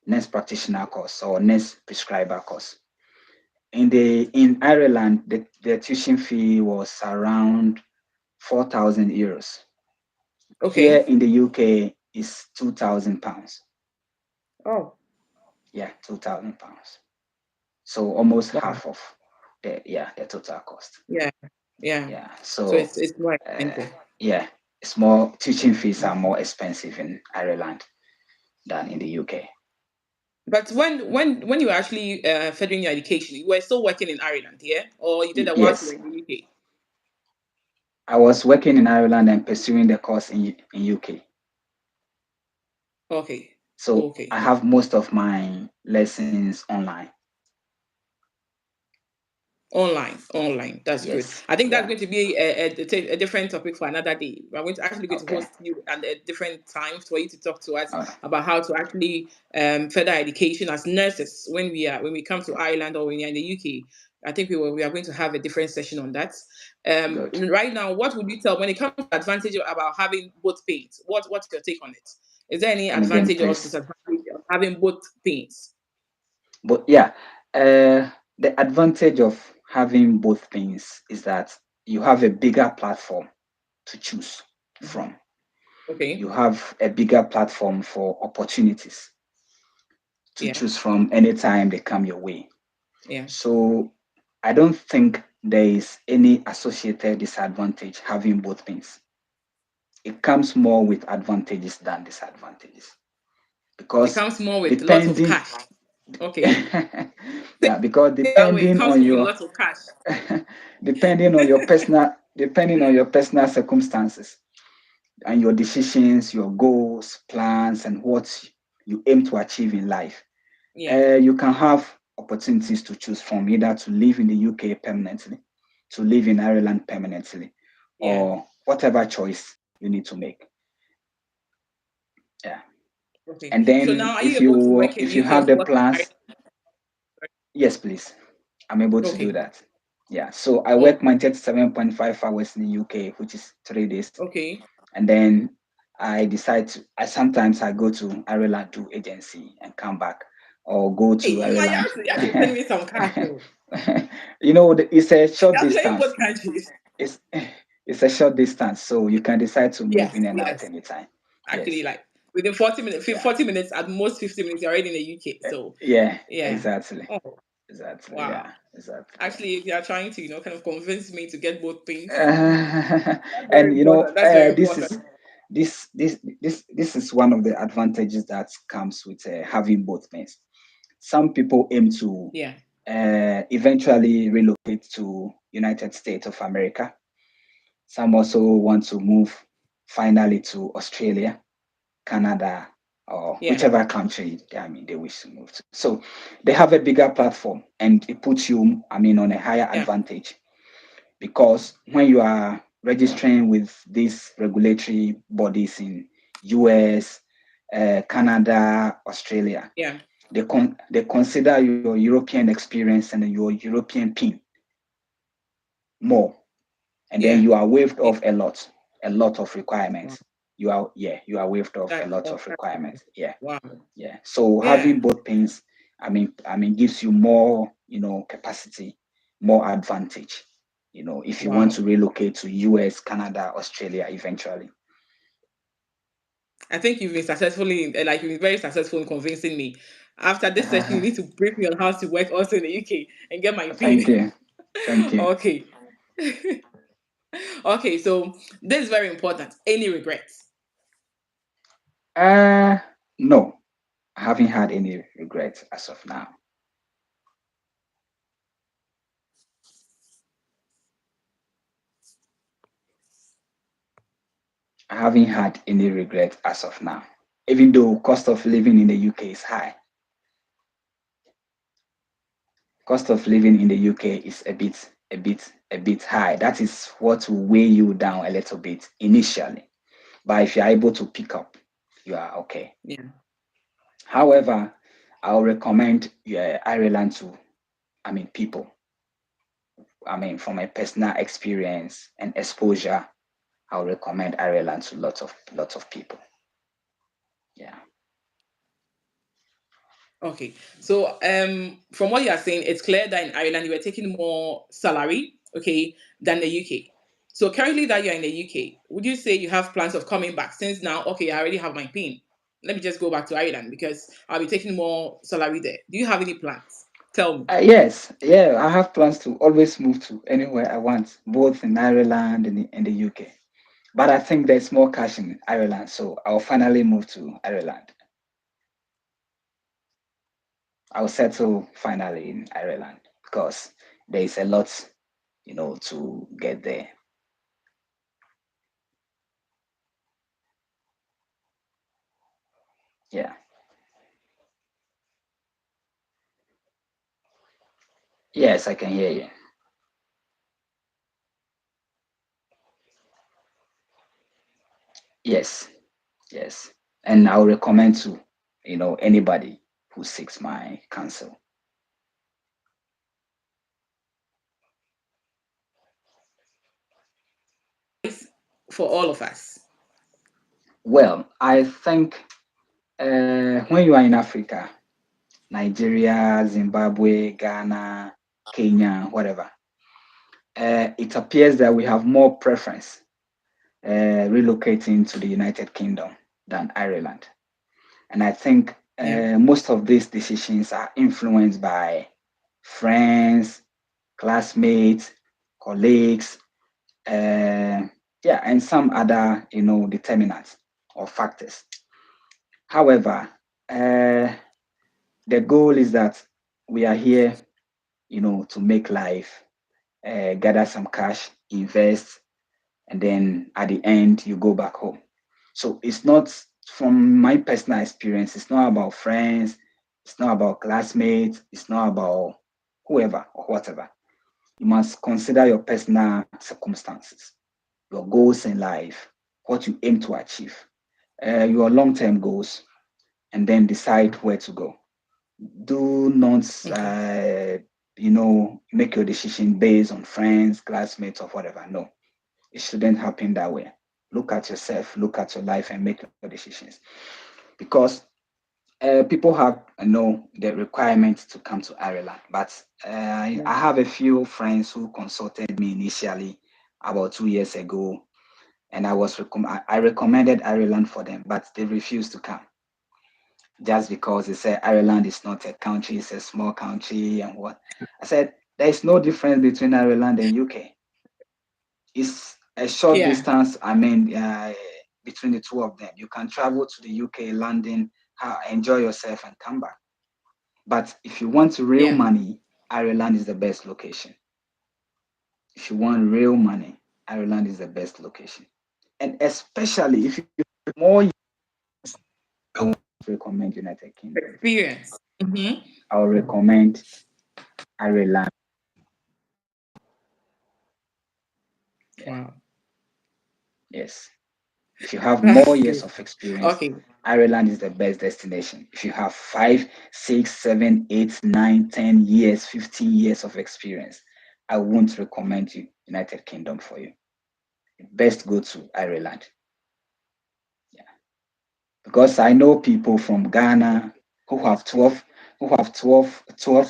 Speaker 2: nurse practitioner course or nurse prescriber course. In Ireland, the tuition fee was around 4,000 euros. Here
Speaker 1: Okay.
Speaker 2: in the UK is £2,000.
Speaker 1: Oh,
Speaker 2: Yeah, £2,000. So almost
Speaker 1: wow.
Speaker 2: half of the total cost.
Speaker 1: Yeah. Yeah.
Speaker 2: Yeah.
Speaker 1: So
Speaker 2: So
Speaker 1: it's more
Speaker 2: uh,
Speaker 1: expensive.
Speaker 2: yeah, it's more teaching fees are
Speaker 1: Mhm.
Speaker 2: more expensive in Ireland than in the UK.
Speaker 1: But when you were actually furthering your education, you were still working in Ireland, yeah, or you did that whilst you were
Speaker 2: Yes,
Speaker 1: in the UK?
Speaker 2: I was working in Ireland and pursuing the course in UK.
Speaker 1: Okay.
Speaker 2: So I
Speaker 1: Okay.
Speaker 2: have most of my lessons online.
Speaker 1: Online. That's good.
Speaker 2: Yes,
Speaker 1: I think that's
Speaker 2: yeah.
Speaker 1: going to be a different topic for another day. We're going to actually going to
Speaker 2: Okay.
Speaker 1: host you at a different time for you to talk to us
Speaker 2: Uh,
Speaker 1: about how to actually further education as nurses when we come to Ireland or when you're in the UK. I think we are going to have a different session on that.
Speaker 2: Good.
Speaker 1: Right now, what would you tell when it comes to advantage about having both pains? What's your take on it? Is there any
Speaker 2: Come again,
Speaker 1: advantage or
Speaker 2: please.
Speaker 1: disadvantage of having both pains?
Speaker 2: But yeah, the advantage of having both things is that you have a bigger platform to choose
Speaker 1: Mhm.
Speaker 2: from. You
Speaker 1: Okay.
Speaker 2: have a bigger platform for opportunities to
Speaker 1: Yeah.
Speaker 2: choose from anytime they come your way.
Speaker 1: Yeah.
Speaker 2: So I don't think there is any associated disadvantage having both things. It comes more with advantages than disadvantages
Speaker 1: It
Speaker 2: because
Speaker 1: comes more with lots of
Speaker 2: depending
Speaker 1: cash. Okay.
Speaker 2: yeah, because
Speaker 1: Say that way, it
Speaker 2: depending
Speaker 1: comes
Speaker 2: on
Speaker 1: more with
Speaker 2: your
Speaker 1: lots of cash.
Speaker 2: depending on your personal circumstances and your decisions, your goals, plans, and what you aim to achieve in life,
Speaker 1: Yeah.
Speaker 2: you can have opportunities to choose from either to live in the UK permanently, to live in Ireland permanently,
Speaker 1: Yeah.
Speaker 2: or whatever choice you need to make. Yeah.
Speaker 1: Okay.
Speaker 2: And
Speaker 1: So
Speaker 2: then
Speaker 1: now are you able to work in
Speaker 2: if you
Speaker 1: UK
Speaker 2: have
Speaker 1: also
Speaker 2: the
Speaker 1: work in
Speaker 2: plans,
Speaker 1: Ireland?
Speaker 2: yes, please. I'm able to do
Speaker 1: Okay.
Speaker 2: that. Yeah. So I
Speaker 1: Oh,
Speaker 2: work my 37.5 hours in the UK, which is 3 days.
Speaker 1: okay.
Speaker 2: And then I sometimes I go to Ireland to agency and come back or go
Speaker 1: Hey,
Speaker 2: to
Speaker 1: you
Speaker 2: Ireland.
Speaker 1: actually send me some cash. Oh.
Speaker 2: It's a short
Speaker 1: You're playing
Speaker 2: distance.
Speaker 1: both countries.
Speaker 2: It's it's a short distance, so you can decide to move
Speaker 1: Yes,
Speaker 2: in and out
Speaker 1: yes.
Speaker 2: anytime. Yes.
Speaker 1: Actually, like within 40 minutes,
Speaker 2: Yeah.
Speaker 1: 40 minutes, at most 50 minutes, you're already in the UK. So
Speaker 2: Yeah,
Speaker 1: yeah.
Speaker 2: exactly.
Speaker 1: Oh,
Speaker 2: Exactly. Yeah.
Speaker 1: wow.
Speaker 2: Exactly. Yeah.
Speaker 1: Actually, if you're trying to, kind of convince me to get both things, that's very
Speaker 2: And
Speaker 1: important. That's very
Speaker 2: this is
Speaker 1: important.
Speaker 2: this is one of the advantages that comes with having both things. Some people aim to
Speaker 1: Yeah.
Speaker 2: eventually relocate to United States of America. Some also want to move finally to Australia, Canada, or
Speaker 1: Yeah.
Speaker 2: whichever country they wish to move to. So they have a bigger platform, and it puts you, on a higher
Speaker 1: Yeah.
Speaker 2: advantage because when you are registering with these regulatory bodies in US, Canada, Australia,
Speaker 1: Yeah.
Speaker 2: they consider your European experience and your European PIN more, and then
Speaker 1: Yeah.
Speaker 2: you are waived
Speaker 1: Yeah.
Speaker 2: off a lot of
Speaker 1: Wow.
Speaker 2: requirements. You are waived off a lot of
Speaker 1: That's
Speaker 2: requirements. Yeah,
Speaker 1: wow.
Speaker 2: yeah. So
Speaker 1: Yeah.
Speaker 2: having both things, gives you more, capacity, more advantage. If you want
Speaker 1: Wow.
Speaker 2: to relocate to US, Canada, Australia eventually.
Speaker 1: I think you've been you've been very successful in convincing me. After this session, you need to brief me on how to work also in the UK and get my
Speaker 2: Thank
Speaker 1: PIN.
Speaker 2: you. Thank you.
Speaker 1: Okay. Okay, so this is very important. Any regrets?
Speaker 2: Uh, no, I haven't had any regrets as of now. I haven't had any regrets as of now, even though cost of living in the UK is high. cost of living in the UK is a bit high. That is what will weigh you down a little bit initially. But if you're able to pick up, you are okay.
Speaker 1: Yeah. Okay.
Speaker 2: However, I'll recommend Ireland to, people. From my personal experience and exposure, I'll recommend Ireland to lots of people. Yeah.
Speaker 1: Okay. So from what you are saying, it's clear that in Ireland you were taking more salary, okay, than the UK. So currently that you're in the UK, would you say you have plans of coming back since now, okay, I already have my PIN. Let me just go back to Ireland because I'll be taking more salary there. Do you have any plans? Tell me.
Speaker 2: Yes, yeah, I have plans to always move to anywhere I want, both in Ireland and in the UK. But I think there's more cash in Ireland, so I'll finally move to Ireland. I'll settle finally in Ireland because there is a lot, to get there. Yeah. Yes, I can hear you. Yes, yes. And I'll recommend to, anybody who seeks my counsel.
Speaker 1: For all of us.
Speaker 2: Well, I think when you are in Africa, Nigeria, Zimbabwe, Ghana, Kenya, whatever, it appears that we have more preference relocating to the United Kingdom than Ireland. And I think
Speaker 1: Yeah.
Speaker 2: most of these decisions are influenced by friends, classmates, colleagues, yeah, and some other, determinants or factors. However, uh, the goal is that we are here, to make life, gather some cash, invest, and then at the end, you go back home. So it's not, from my personal experience, it's not about friends, it's not about classmates, it's not about whoever or whatever. You must consider your personal circumstances, your goals in life, what you aim to achieve, your long term goals, and then decide where to go. Do not,
Speaker 1: Okay.
Speaker 2: make your decision based on friends, classmates, or whatever. No, it shouldn't happen that way. Look at yourself, look at your life, and make your decisions. Because people have, the requirement to come to Ireland, but
Speaker 1: Yeah.
Speaker 2: I have a few friends who consulted me initially about 2 years ago, and I recommended Ireland for them, but they refused to come just because they said Ireland is not a country, it's a small country, and what. I said there is no difference between Ireland and UK. It's a short
Speaker 1: Yeah.
Speaker 2: distance. Between the two of them, you can travel to the UK, London, enjoy yourself, and come back. But if you want real
Speaker 1: Yeah.
Speaker 2: money, Ireland is the best location. If you want real money, Ireland is the best location. And especially if you have more, I won't recommend United Kingdom.
Speaker 1: Experience. Mm-hmm.
Speaker 2: I'll recommend Ireland. Yeah,
Speaker 1: Wow.
Speaker 2: yes. If you have more
Speaker 1: That's
Speaker 2: years
Speaker 1: good.
Speaker 2: of experience,
Speaker 1: Okay.
Speaker 2: Ireland is the best destination. If you have 5, 6, 7, 8, 9, 10 years, 15 years of experience, I won't recommend you United Kingdom for you. Best go to Ireland. Yeah. Because I know people from Ghana who have 12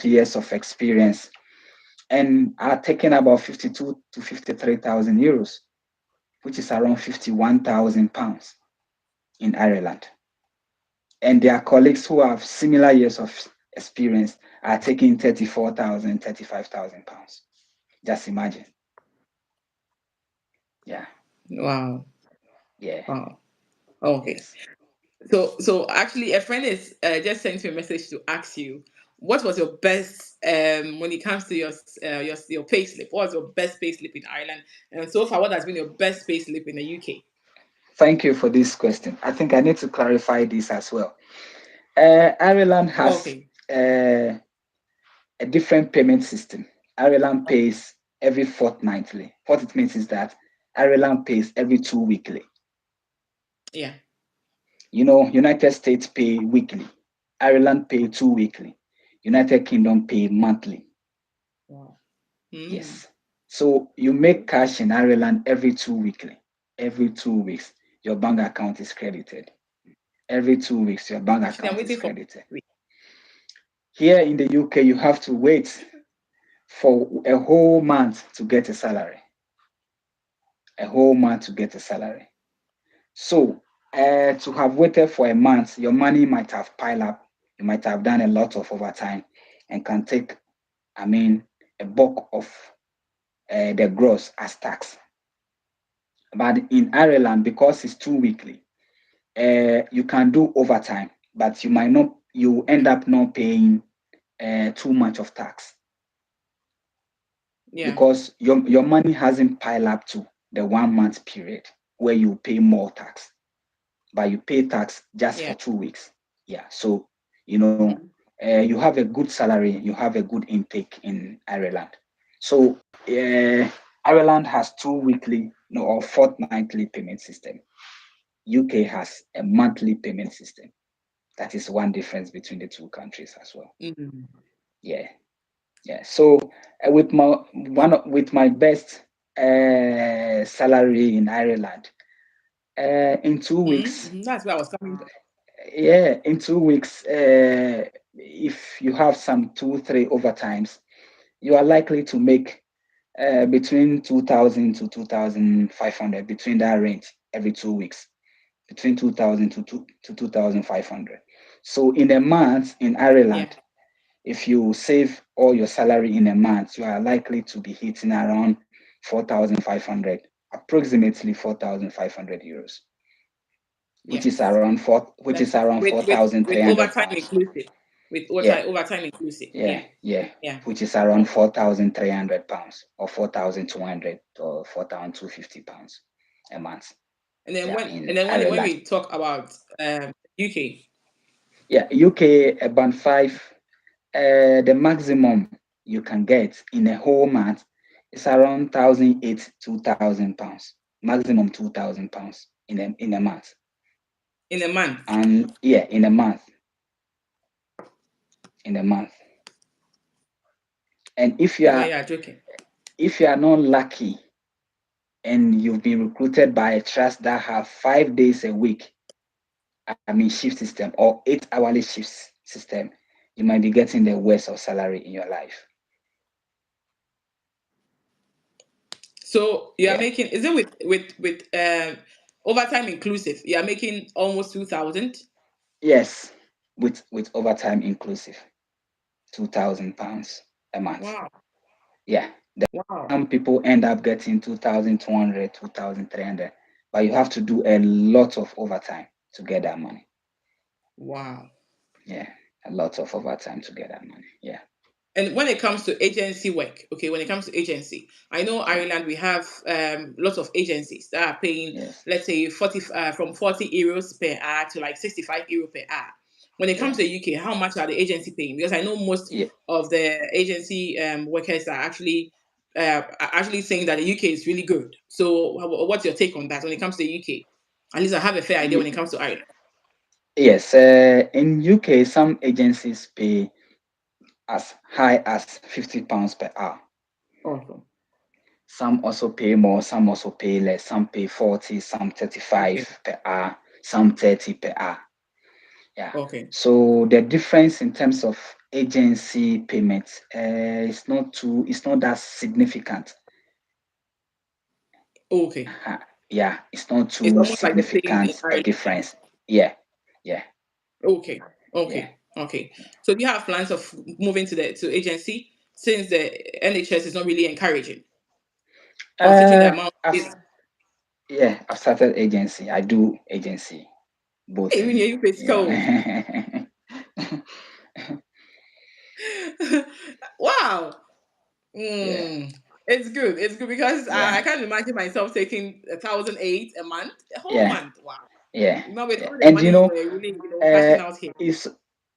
Speaker 2: years of experience and are taking about 52 to 53,000 euros, which is around 51,000 pounds in Ireland. And their colleagues who have similar years of experience are taking 34,000, 35,000 pounds. Just imagine. Yeah,
Speaker 1: Wow.
Speaker 2: yeah,
Speaker 1: Wow. Okay.
Speaker 2: yes.
Speaker 1: So actually, a friend is just sent you a message to ask you what was your best when it comes to your pay slip. What was your best pay slip in Ireland? And so far, what has been your best pay slip in the UK?
Speaker 2: Thank you for this question. I think I need to clarify this as well. Ireland has
Speaker 1: Okay.
Speaker 2: uh, a different payment system. Ireland pays every fortnightly. What it means is that Ireland pays every 2 weekly.
Speaker 1: Yeah.
Speaker 2: United States pay weekly. Ireland pay 2 weekly. United Kingdom pay monthly.
Speaker 1: Wow. Mm.
Speaker 2: Yes. So you make cash in Ireland every 2 weekly. Every 2 weeks, your bank account is credited. Every 2 weeks, your bank
Speaker 1: Actually, I'm
Speaker 2: account is
Speaker 1: waiting for.
Speaker 2: credited. Here in the UK, you have to wait for a whole month to get a salary. A whole month to get a salary. So, to have waited for a month, your money might have piled up. You might have done a lot of overtime and can take, I mean, a bulk of the gross as tax. But in Ireland, because it's 2 weekly, you can do overtime, but you end up not paying too much of tax
Speaker 1: Yeah.
Speaker 2: because your money hasn't piled up to the 1 month period where you pay more tax, but you pay tax just for
Speaker 1: Yeah.
Speaker 2: 2 weeks. Yeah, so you have a good salary, you have a good intake in Ireland. So Ireland has 2 weekly no, or fortnightly payment system. UK has a monthly payment system. That is one difference between the two countries as well.
Speaker 1: Mm.
Speaker 2: Yeah, yeah. So with my best salary in Ireland, in 2 weeks,
Speaker 1: Mm. That's where I was coming from.
Speaker 2: yeah, in 2 weeks, if you have some 2, 3 overtimes, you are likely to make between 2,000 to 2,500, between that range every 2 weeks, between 2,000 to 2,500. So in a month in
Speaker 1: Yeah.
Speaker 2: Ireland, if you save all your salary in a month, you are likely to be hitting around 4,500, approximately 4,500 euros,
Speaker 1: Yes.
Speaker 2: which is
Speaker 1: That's
Speaker 2: around
Speaker 1: with
Speaker 2: four thousand three hundred
Speaker 1: overtime
Speaker 2: pounds.
Speaker 1: inclusive. With
Speaker 2: Yeah,
Speaker 1: overtime inclusive.
Speaker 2: yeah,
Speaker 1: Yeah.
Speaker 2: yeah,
Speaker 1: Yeah.
Speaker 2: which is around
Speaker 1: Okay.
Speaker 2: 4,300 pounds or 4,200 or 4,250 pounds a month.
Speaker 1: And then
Speaker 2: Yeah,
Speaker 1: when
Speaker 2: in
Speaker 1: and then when
Speaker 2: Ireland.
Speaker 1: we talk about UK.
Speaker 2: Yeah, UK band five. The maximum you can get in a whole month is around 1,008 2,000 pounds. Maximum 2,000 pounds in a month.
Speaker 1: In a month.
Speaker 2: And yeah, in a month. And
Speaker 1: Now you are joking.
Speaker 2: if you are not lucky and you've been recruited by a trust that have 5 days a week, I mean shift system or 8 hourly shift system, you might be getting the worst of salary in your life.
Speaker 1: So you are
Speaker 2: Yeah.
Speaker 1: making, is it with overtime inclusive? You are making almost 2,000.
Speaker 2: Yes, with overtime inclusive, £2,000 a month.
Speaker 1: Wow.
Speaker 2: Yeah,
Speaker 1: Wow.
Speaker 2: some people end up getting 2,200, 2,300, but you have to do a lot of overtime to get that money.
Speaker 1: Wow.
Speaker 2: Yeah, a lot of overtime to get that money. Yeah,
Speaker 1: And when it comes to agency work, okay, when it comes to agency, I know
Speaker 2: yeah,
Speaker 1: Ireland we have lots of agencies that are paying,
Speaker 2: yes,
Speaker 1: let's say 40 from 40 euros per hour to like 65 euro per hour. When it
Speaker 2: yeah,
Speaker 1: comes to the UK, how much are the agency paying? Because I know most
Speaker 2: yeah,
Speaker 1: of the agency workers are actually saying that the UK is really good. So what's your take on that when it comes to the UK? At least I have a fair idea when it comes to Ireland.
Speaker 2: yes. In UK, some agencies pay as high as £50 per hour.
Speaker 1: Awesome.
Speaker 2: Some also pay more, some also pay less. Some pay 40, some
Speaker 1: Okay.
Speaker 2: 35 per hour, some 30 per hour. Yeah.
Speaker 1: Okay.
Speaker 2: So the difference in terms of agency payments it's not that significant.
Speaker 1: Okay.
Speaker 2: Yeah, it's not
Speaker 1: It's
Speaker 2: too
Speaker 1: almost like the same in
Speaker 2: significant a
Speaker 1: Ireland.
Speaker 2: difference. Yeah, yeah,
Speaker 1: Okay,
Speaker 2: yeah.
Speaker 1: okay. So do you have plans of moving to agency since the NHS is not really encouraging, considering the
Speaker 2: Uh,
Speaker 1: amount
Speaker 2: I've,
Speaker 1: is
Speaker 2: yeah, I've started agency. I do agency both
Speaker 1: even
Speaker 2: in
Speaker 1: you fiscal.
Speaker 2: yeah.
Speaker 1: Wow.
Speaker 2: Yeah,
Speaker 1: It's good. It's good because I
Speaker 2: yeah,
Speaker 1: can't imagine myself taking 1,008 a month, a whole
Speaker 2: yeah,
Speaker 1: month. Wow.
Speaker 2: yeah,
Speaker 1: With
Speaker 2: yeah.
Speaker 1: all the
Speaker 2: And
Speaker 1: money you were really,
Speaker 2: uh,
Speaker 1: cashing out here.
Speaker 2: it's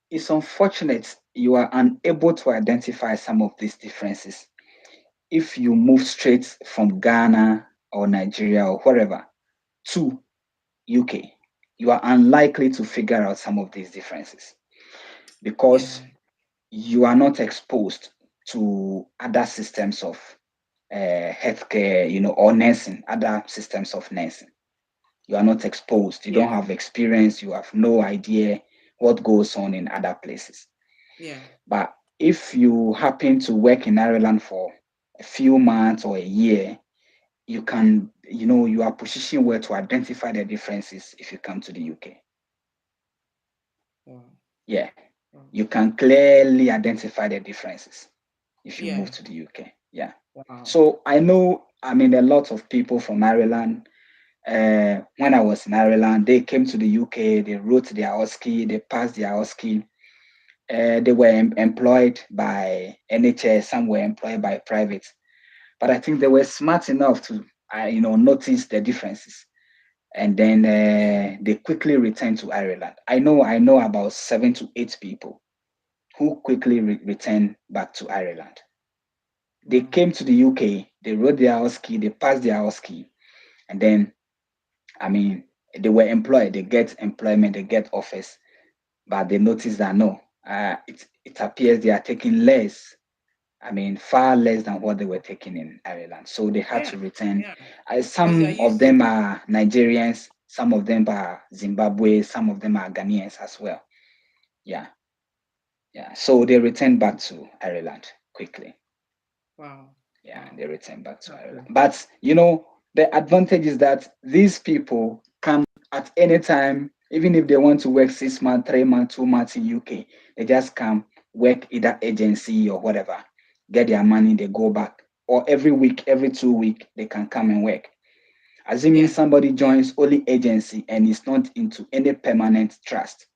Speaker 2: it's unfortunate you are unable to identify some of these differences if you move straight from Ghana or Nigeria or wherever to UK. You are unlikely to figure out some of these differences because
Speaker 1: Yeah.
Speaker 2: you are not exposed to other systems of healthcare, or nursing, other systems of nursing. You are not exposed. You don't
Speaker 1: Yeah.
Speaker 2: have experience. You have no idea what goes on in other places.
Speaker 1: Yeah.
Speaker 2: But if you happen to work in Ireland for a few months or a year, you can, you are positioned where to identify the differences if you come to the UK.
Speaker 1: Wow.
Speaker 2: Yeah,
Speaker 1: Wow.
Speaker 2: you can clearly identify the differences if you
Speaker 1: Yeah.
Speaker 2: move to the UK. Yeah.
Speaker 1: Wow.
Speaker 2: So I know, I mean, a lot of people from Ireland, when I was in Ireland, they came to the UK, they wrote their OSCE, they passed their OSCE. They were employed by NHS, some were employed by private. But I think they were smart enough to, notice the differences. And then
Speaker 1: Yeah.
Speaker 2: they quickly returned to Ireland. I know about 7 to 8 people who quickly returned back to Ireland. They
Speaker 1: Wow.
Speaker 2: came to the UK, they wrote their OSCE, they passed their OSCE, and then, I mean, they were employed, they get employment, they get offers, but they noticed that no, it appears they are taking less. I mean, far less than what they were taking in Ireland. So they had
Speaker 1: Yeah.
Speaker 2: to return.
Speaker 1: Yeah. Because they are
Speaker 2: Some of
Speaker 1: used to.
Speaker 2: them are Nigerians, some of them are Zimbabwe, some of them are Ghanaians as well. Yeah, yeah. So they returned back to Ireland quickly.
Speaker 1: Wow.
Speaker 2: Yeah,
Speaker 1: Wow.
Speaker 2: they return back to
Speaker 1: That's
Speaker 2: Ireland.
Speaker 1: good.
Speaker 2: But the advantage is that these people can at any time, even if they want to work 6 months, 3 months, 2 months in UK, they just come work either agency or whatever, get their money, they go back. Or every week, every 2 weeks, they can come and work. Assuming
Speaker 1: Yeah.
Speaker 2: somebody
Speaker 1: Yeah.
Speaker 2: joins only agency and is not into any permanent trust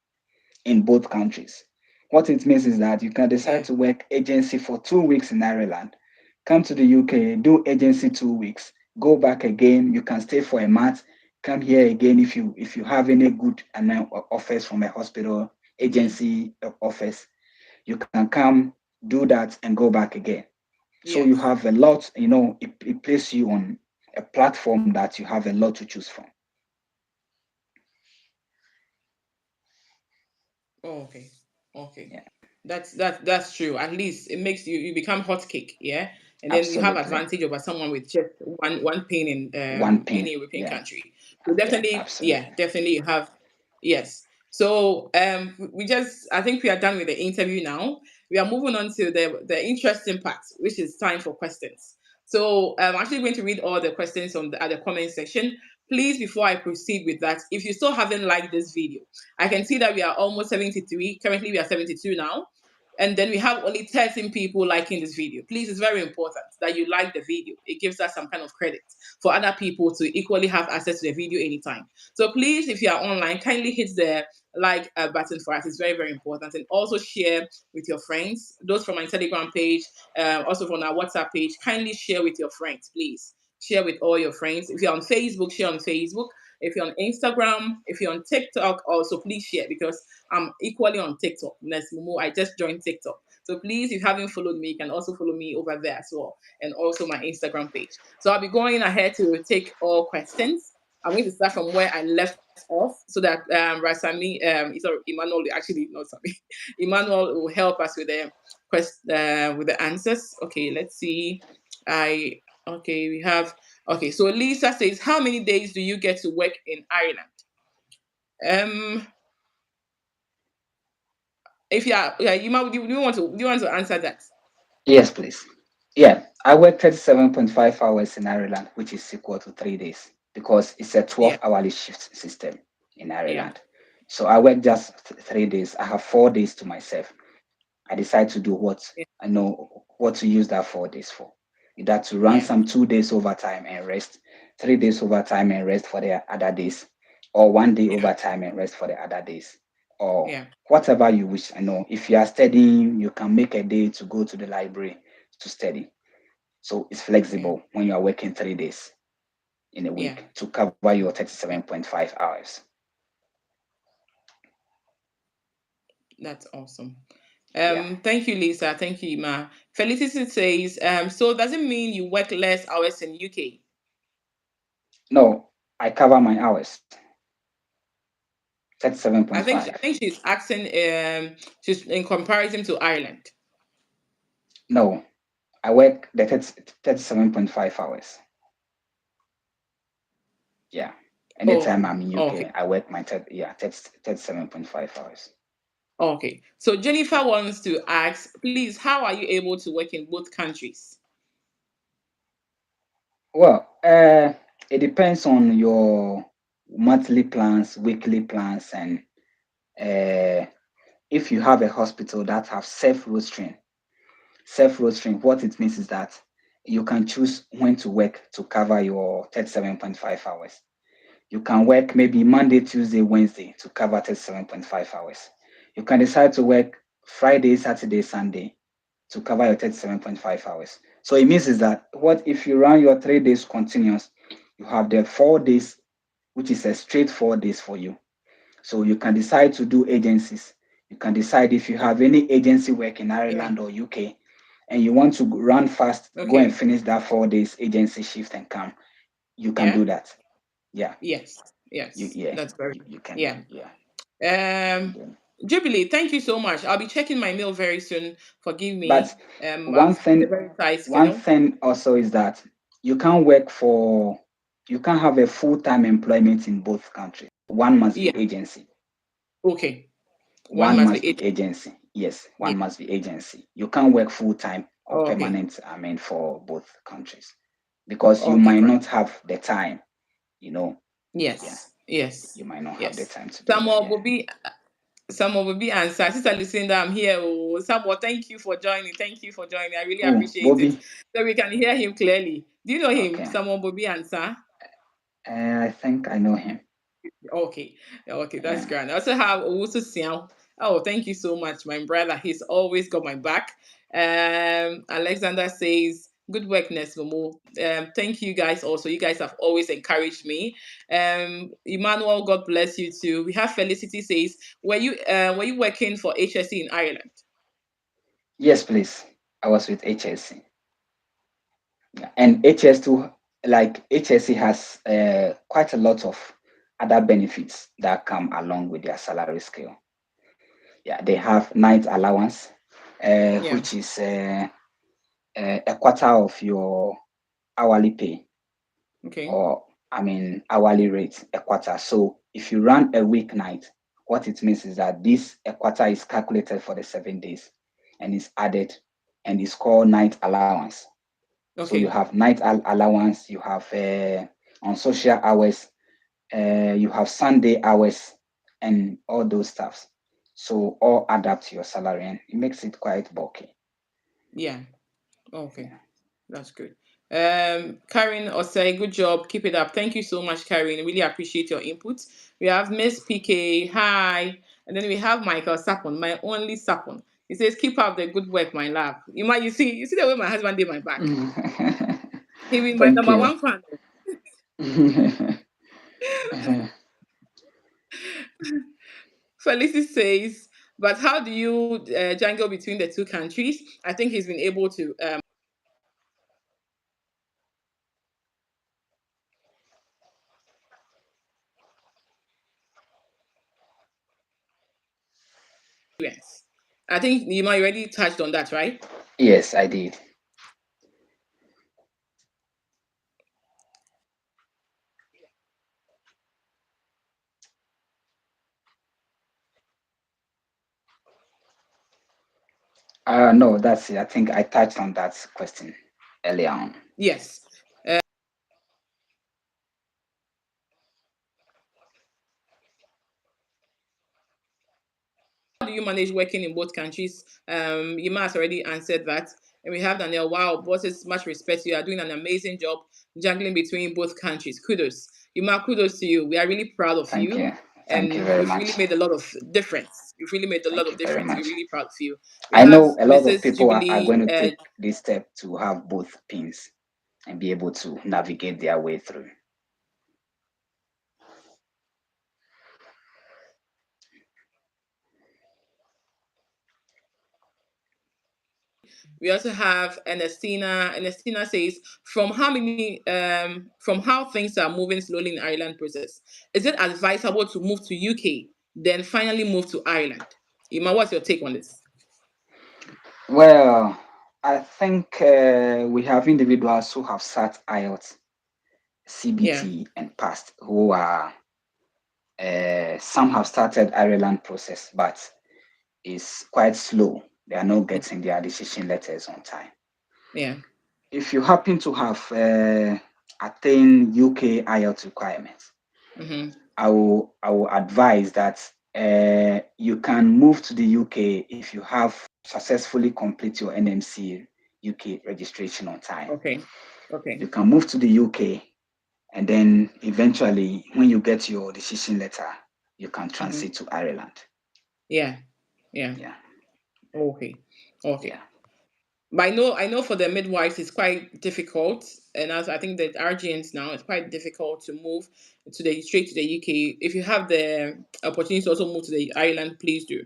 Speaker 2: in both countries. What it means is that you can decide
Speaker 1: Yeah.
Speaker 2: to work agency for 2 weeks in Ireland, come to the UK, do agency 2 weeks, go back again. You can stay for a month, come here again if you have any good offers from a hospital
Speaker 1: Mm-hmm.
Speaker 2: agency office. You can come do that and go back again. So you
Speaker 1: Yes.
Speaker 2: have a lot. It places you on a platform that you have a lot to choose from.
Speaker 1: Oh, okay. Okay.
Speaker 2: Yeah,
Speaker 1: That's true. At least it makes you become hot cake, yeah. And then you have
Speaker 2: absolutely.
Speaker 1: advantage over someone with just one pain in
Speaker 2: One
Speaker 1: any
Speaker 2: pin.
Speaker 1: European
Speaker 2: Yeah,
Speaker 1: country. So definitely, yeah,
Speaker 2: absolutely.
Speaker 1: definitely you have yes. So we just I think we are done with the interview now. We are moving on to the interesting part, which is time for questions. So I'm actually going to read all the questions on at the comment section. Please, before I proceed with that, if you still haven't liked this video, I can see that we are almost 73. Currently, we are 72 now. And then we have only 13 people liking this video. Please, it's very important that you like the video. It gives us some kind of credit for other people to equally have access to the video anytime. So please, if you are online, kindly hit the like button for us. It's very, very important. And also share with your friends, those from my Telegram page, also from our WhatsApp page. Kindly share with your friends, please. Share with all your friends. If you're on Facebook, share on Facebook. If you're on Instagram, if you're on TikTok, also please share because I'm equally on TikTok. Next Momo, I just joined TikTok. So please, if you haven't followed me, you can also follow me over there as well, and also my Instagram page. So I'll be going ahead to take all questions. I'm going to start from where I left off so that Rasami, sorry, Emmanuel, actually not Sami, Emmanuel will help us with the answers. Okay, let's see. I okay, we have okay. So Lisa says, how many days do you get to work in Ireland? Um, if you are, yeah, do you want to answer that?
Speaker 2: Yes, please. Yeah, I work 37.5 hours in Ireland, which is equal to 3 days because it's a
Speaker 1: Yeah,
Speaker 2: 12-hourly shift system in
Speaker 1: yeah,
Speaker 2: Ireland. So I work just 3 days. I have 4 days to myself. I decide to do what
Speaker 1: yeah,
Speaker 2: I know what to use that 4 days for. Either to run
Speaker 1: yeah,
Speaker 2: some 2 days overtime and rest, 3 days overtime and rest for the other days, or one day
Speaker 1: yeah,
Speaker 2: overtime and rest for the other days, or
Speaker 1: yeah,
Speaker 2: whatever you wish. I know if you are studying, you can make a day to go to the library to study. So it's
Speaker 1: yeah,
Speaker 2: flexible when you are working 3 days in a
Speaker 1: yeah,
Speaker 2: week to cover your
Speaker 1: yeah.
Speaker 2: 37.5 hours.
Speaker 1: That's awesome.
Speaker 2: Yeah.
Speaker 1: Thank you, Lisa. Thank you, Ima. Felicity says, so does it mean you work less hours in UK?
Speaker 2: No, I cover my hours. 37.5.
Speaker 1: I think she's asking, she's in comparison to Ireland.
Speaker 2: No, I work the 37.5 hours. Yeah.
Speaker 1: Oh,
Speaker 2: Anytime I'm in
Speaker 1: okay.
Speaker 2: UK, I work my 37.5 hours.
Speaker 1: Okay. So Jennifer wants to ask, please, how are you able to work in both countries?
Speaker 2: Well, it depends on your monthly plans, weekly plans, and uh, if you have a hospital that have self-rostering, what it means is that you can choose when to work to cover your 37.5 hours. You can work maybe Monday, Tuesday, Wednesday to cover 37.5 hours. You can decide to work Friday, Saturday, Sunday to cover your 37.5 hours. So it means is that what if you run your 3 days continuous, you have the 4 days, which is a straight 4 days for you. So you can decide to do agencies. You can decide if you have any agency work in
Speaker 1: Yeah.
Speaker 2: Ireland or UK and you want to run fast, go and
Speaker 1: Okay.
Speaker 2: finish that 4 days agency shift and come. You can
Speaker 1: Yeah.
Speaker 2: do that. Yeah.
Speaker 1: Yes.
Speaker 2: You
Speaker 1: Yes.
Speaker 2: yeah.
Speaker 1: That's very
Speaker 2: You can
Speaker 1: yeah.
Speaker 2: yeah. You
Speaker 1: Um,
Speaker 2: can.
Speaker 1: Jubilee, thank you so much. I'll be checking my mail very soon. Forgive
Speaker 2: But
Speaker 1: me.
Speaker 2: one
Speaker 1: I've had a
Speaker 2: thing
Speaker 1: very tight
Speaker 2: one
Speaker 1: schedule.
Speaker 2: thing also is that you can't work for you can't have a full-time employment in both countries. One must be
Speaker 1: Yeah.
Speaker 2: agency.
Speaker 1: Okay. One
Speaker 2: One
Speaker 1: must be
Speaker 2: must be
Speaker 1: agent.
Speaker 2: agency. Yes,
Speaker 1: Yeah.
Speaker 2: one must be agency. You can't work full-time or
Speaker 1: Okay.
Speaker 2: permanent, I mean, for both countries because you
Speaker 1: Okay.
Speaker 2: might
Speaker 1: Correct.
Speaker 2: not have the time, you know. Yeah,
Speaker 1: Yes. Yes.
Speaker 2: you might not have the
Speaker 1: Yes.
Speaker 2: time to do that.
Speaker 1: Samuel
Speaker 2: Yeah.
Speaker 1: will be Someone will be answered. Sister Lucinda, I'm here. Oh, Samuel, thank you for joining. Thank you for joining. I really
Speaker 2: Oh,
Speaker 1: appreciate it.
Speaker 2: Bobby.
Speaker 1: So we can hear him clearly. Do you know him?
Speaker 2: Okay.
Speaker 1: Someone will be answer.
Speaker 2: I think I know him.
Speaker 1: Okay, okay, that's
Speaker 2: Yeah.
Speaker 1: grand. I also have Owusu Siao. Oh, thank you so much, my brother. He's always got my back. Alexander says, "Good work, Nesmomo." Thank you guys. Also, you guys have always encouraged me. Emmanuel, God bless you too. We have Felicity says, were you working for HSC in Ireland?
Speaker 2: Yes, please. I was with HSC. Yeah. And HS2, like HSC has quite a lot of other benefits that come along with their salary scale. Yeah, they have night allowance,
Speaker 1: Yeah.
Speaker 2: which is a quarter of your hourly pay,
Speaker 1: Okay.
Speaker 2: or I mean hourly rate, a quarter. So if you run a weeknight, what it means is that this a quarter is calculated for the 7 days and is added and is called night allowance. So you
Speaker 1: Okay.
Speaker 2: have night allowance, you have on social hours, you have Sunday hours, and all those stuffs. So all add up to your salary, and it makes it quite bulky.
Speaker 1: Yeah. Okay.
Speaker 2: Yeah.
Speaker 1: That's good. Karen Osei, good job. Keep it up. Thank you so much, Karen. Really appreciate your input. We have Miss PK. Hi. And then we have Michael Sapon, my only Sapon. He says, keep up the good work, my love. You see the way my husband did my back. He was my
Speaker 2: Thank
Speaker 1: number
Speaker 2: you.
Speaker 1: one fan. Felicity says, but how do you jangle between the two countries? I think he's been able to experience. I think you might already touched on that, right?
Speaker 2: Yes, I did. No, that's it. I think I touched on that question earlier on.
Speaker 1: Yes. How do you manage working in both countries? Yima has already answered that. And we have Daniel. Wow, bosses, much respect. You are doing an amazing job juggling between both countries. Kudos. Yima, kudos to you. We are really proud of
Speaker 2: Thank
Speaker 1: you.
Speaker 2: you. Thank you
Speaker 1: And
Speaker 2: very
Speaker 1: you've really
Speaker 2: much.
Speaker 1: made a lot of difference. You've really made a lot
Speaker 2: Thank
Speaker 1: of
Speaker 2: you very
Speaker 1: difference. We're
Speaker 2: much.
Speaker 1: really proud of you. We
Speaker 2: I
Speaker 1: have
Speaker 2: know a lot of
Speaker 1: Mrs.
Speaker 2: people are
Speaker 1: Jubilee.
Speaker 2: going to take this step to have both pins and be able to navigate their way through.
Speaker 1: We also have Ernestina. Ernestina says, from how things are moving slowly in Ireland process, is it advisable to move to UK, then finally move to Ireland? Ima, what's your take on this?
Speaker 2: Well, I think we have individuals who have sat IELTS,
Speaker 1: Yeah.
Speaker 2: CBT, and passed who are some have started Ireland process, but it's quite slow. They are not getting their decision letters on time.
Speaker 1: Yeah.
Speaker 2: If you happen to have attained UK IELTS requirements,
Speaker 1: Mm-hmm.
Speaker 2: I will advise that you can move to the UK if you have successfully complete your NMC UK registration on time.
Speaker 1: Okay.
Speaker 2: You
Speaker 1: Okay.
Speaker 2: can move to the UK, and then eventually, when you get your decision letter, you can
Speaker 1: Mm-hmm.
Speaker 2: transit to Ireland.
Speaker 1: Yeah. Yeah.
Speaker 2: Yeah,
Speaker 1: Okay. Okay.
Speaker 2: yeah,
Speaker 1: But I know for the midwives it's quite difficult, and as I think that RGNs now it's quite difficult to move to the straight to the UK. If you have the opportunity to also move to the Ireland, please do.